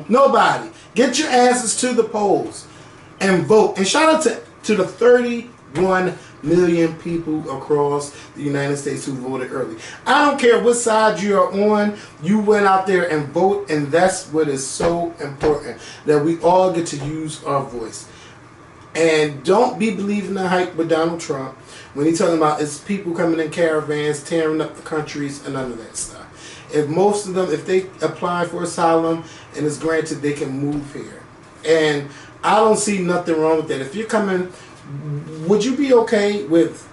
Nobody. Get your asses to the polls and vote. And shout out to the 31 million people across the United States who voted early. I don't care what side you are on, you went out there and vote, and that's what is so important, that we all get to use our voice. And don't be believing the hype with Donald Trump when he's talking about it's people coming in caravans, tearing up the countries, and none of that stuff. If most of them, if they apply for asylum and it's granted, they can move here. And I don't see nothing wrong with that. If you're coming, would you be okay with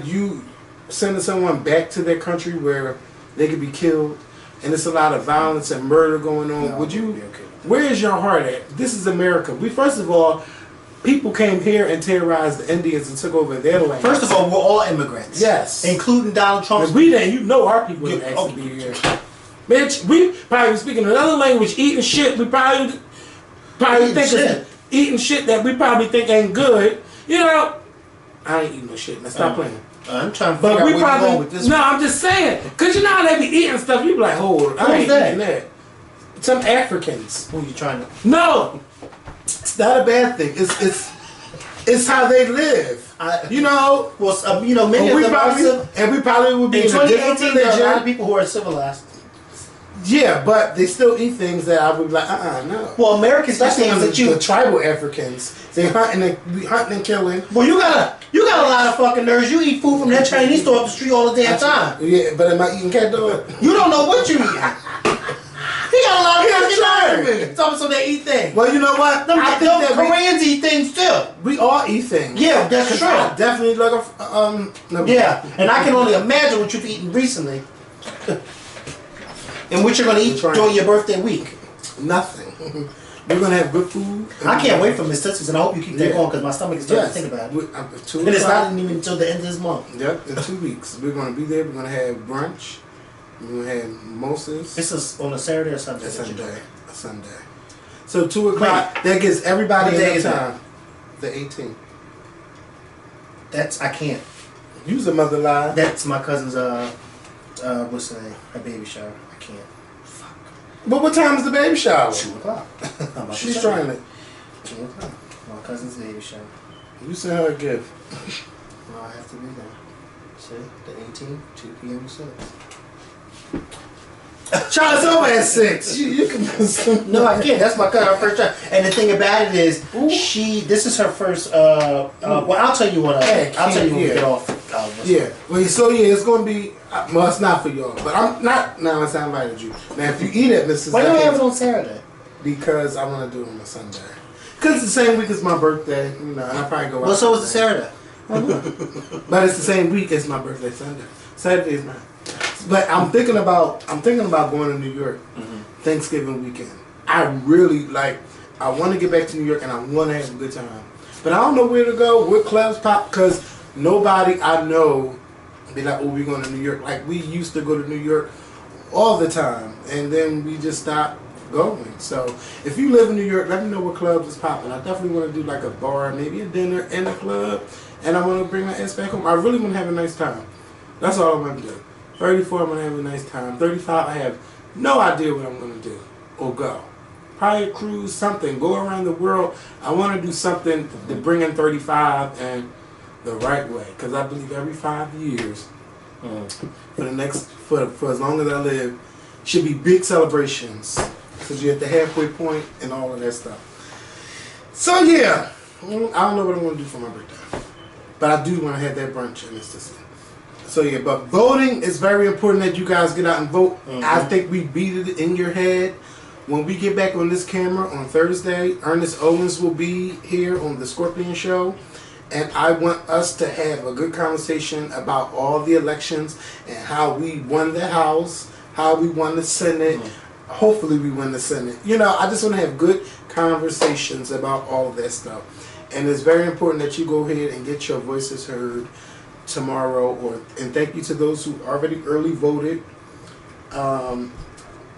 you sending someone back to their country where they could be killed and there's a lot of violence and murder going on? No, would you? be okay. Where is your heart at? This is America. We, first of all, people came here and terrorized the Indians and took over their land. First of all, we're all immigrants. Yes. Including Donald Trump. We didn't, you know our people didn't actually be here. Bitch, we probably was speaking another language, eating shit. We probably think of eating shit that we probably think ain't good. You know, I ain't eating no shit. Let's stop playing. I'm trying to figure out where you're going with this. No, I'm just saying. Because you know how they be eating stuff. You be like, hold on. I ain't eating that. Some Africans. Who you trying to... No. It's not a bad thing. It's how they live. You know. Well, you know, many of them and we probably would be in a different religion. There are a lot of people who are civilized. Yeah, but they still eat things that I would be like, no. Well, Americans, that's things that the tribal Africans, they hunting and killing. Well, you got a lot of fucking nerves. You eat food from that Chinese store up the street all the damn time. Yeah, but am I eating cat dog? You don't know what you eat. He got a lot of fucking nerves. So they eat things. Well, you know what? I think that Koreans eat things too. We all eat things. Yeah, that's true. I definitely like yeah, and I can only imagine what you've eaten recently. And what you're going to eat during your birthday week. Nothing. We're going to have good food. I can't wait for Miss Tootsie's, and I hope you keep that going because my stomach is starting to think about it. And it's not even until the end of this month. Yep, in 2 weeks. We're going to be there. We're going to have brunch. We're going to have mimosas. This is on a Saturday or Sunday? A Sunday. So 2 o'clock, that gives everybody enough time. The 18th. I can't. You's a mother lie. That's my cousin's, what's the name? A baby shower. I can't. Fuck. But what time is the baby shower? 2 o'clock. She's trying it. 2 o'clock. My cousin's baby shower. You sent her a gift. Well, I have to be there. See? The 18th, 2 p.m. to 6. Charlotte's over at 6. You can. No, I can't. That's my cousin, her first child. And the thing about it is, this is her first. Well, I'll tell you what. I'll tell you when we get off. Yeah. Well, so yeah, it's gonna be. Well, it's not for y'all, but I'm not. Now I invited you. Now, if you eat at Mrs. Why don't you have it on Saturday? Because I want to do it on a Sunday. Because it's the same week as my birthday, you know, and I probably go out. Well, so is the Saturday. But it's the same week as my birthday Sunday. Saturday is mine. But I'm thinking about going to New York Thanksgiving weekend. I really I want to get back to New York and I want to have a good time. But I don't know where to go, what clubs pop, because nobody I know be like, oh, we're going to New York. Like, we used to go to New York all the time, and then we just stopped going. So if you live in New York, let me know what clubs is popping. I definitely want to do like a bar, maybe a dinner and a club, and I want to bring my ass back home. I really want to have a nice time. That's all I'm going to do. 34, I'm going to have a nice time. 35, I have no idea what I'm going to do or go. Probably a cruise, something. Go around the world. I want to do something to bring in 35 and the right way. Because I believe every 5 years, for as long as I live, should be big celebrations. Because you're at the halfway point and all of that stuff. So yeah, I don't know what I'm going to do for my birthday. But I do want to have that brunch in this. So yeah, but voting is very important that you guys get out and vote. I think we beat it in your head. When we get back on this camera on Thursday, Ernest Owens will be here on the Scorpion Show. And I want us to have a good conversation about all the elections and how we won the House, how we won the Senate. Hopefully we win the Senate. You know, I just want to have good conversations about all of that stuff. And it's very important that you go ahead and get your voices heard tomorrow. And thank you to those who already early voted.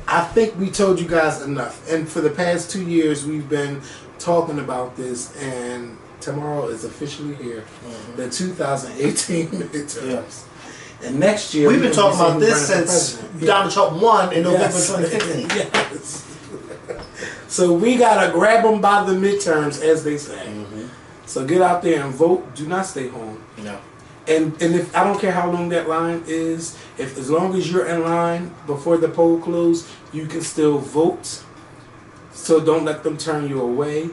I think we told you guys enough. And for the past 2 years, we've been talking about this. And tomorrow is officially here. The 2018 midterms. Yes. And next year... We've been talking about this since Donald Trump won in November 2015. Yes. So we got to grab them by the midterms, as they say. So get out there and vote. Do not stay home. No. And if I don't care how long that line is, if as long as you're in line before the poll close, you can still vote. So don't let them turn you away.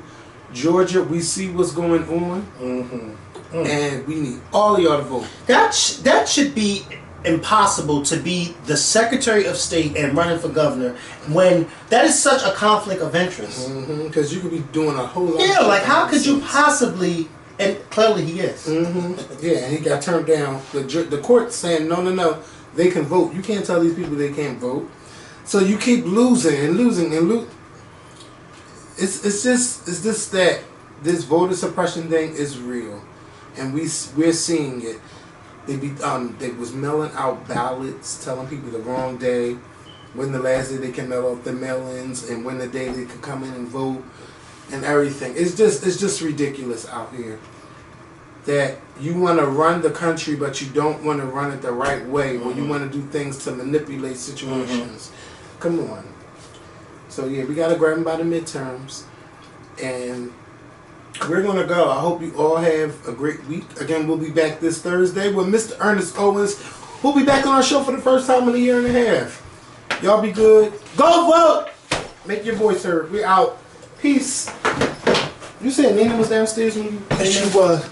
Georgia, we see what's going on, and we need all of y'all to vote. That should be impossible to be the Secretary of State and running for governor when that is such a conflict of interest. Because you could be doing a whole lot. Yeah, like how could you possibly? And clearly he is. Yeah, and he got turned down. The court saying no, they can vote. You can't tell these people they can't vote. So you keep losing and losing and losing. It's just that this voter suppression thing is real, and we're seeing it. They was mailing out ballots, telling people the wrong day, when the last day they can mail out the mail-ins, and when the day they can come in and vote, and everything. It's just ridiculous out here that you want to run the country, but you don't want to run it the right way, or you want to do things to manipulate situations. Come on. So yeah, we gotta grab them by the midterms, and we're gonna go. I hope you all have a great week. Again, we'll be back this Thursday with Mr. Ernest Owens. We'll be back on our show for the first time in a year and a half. Y'all be good. Go vote. Make your voice heard. We out. Peace. You said Nina was downstairs when you? She was.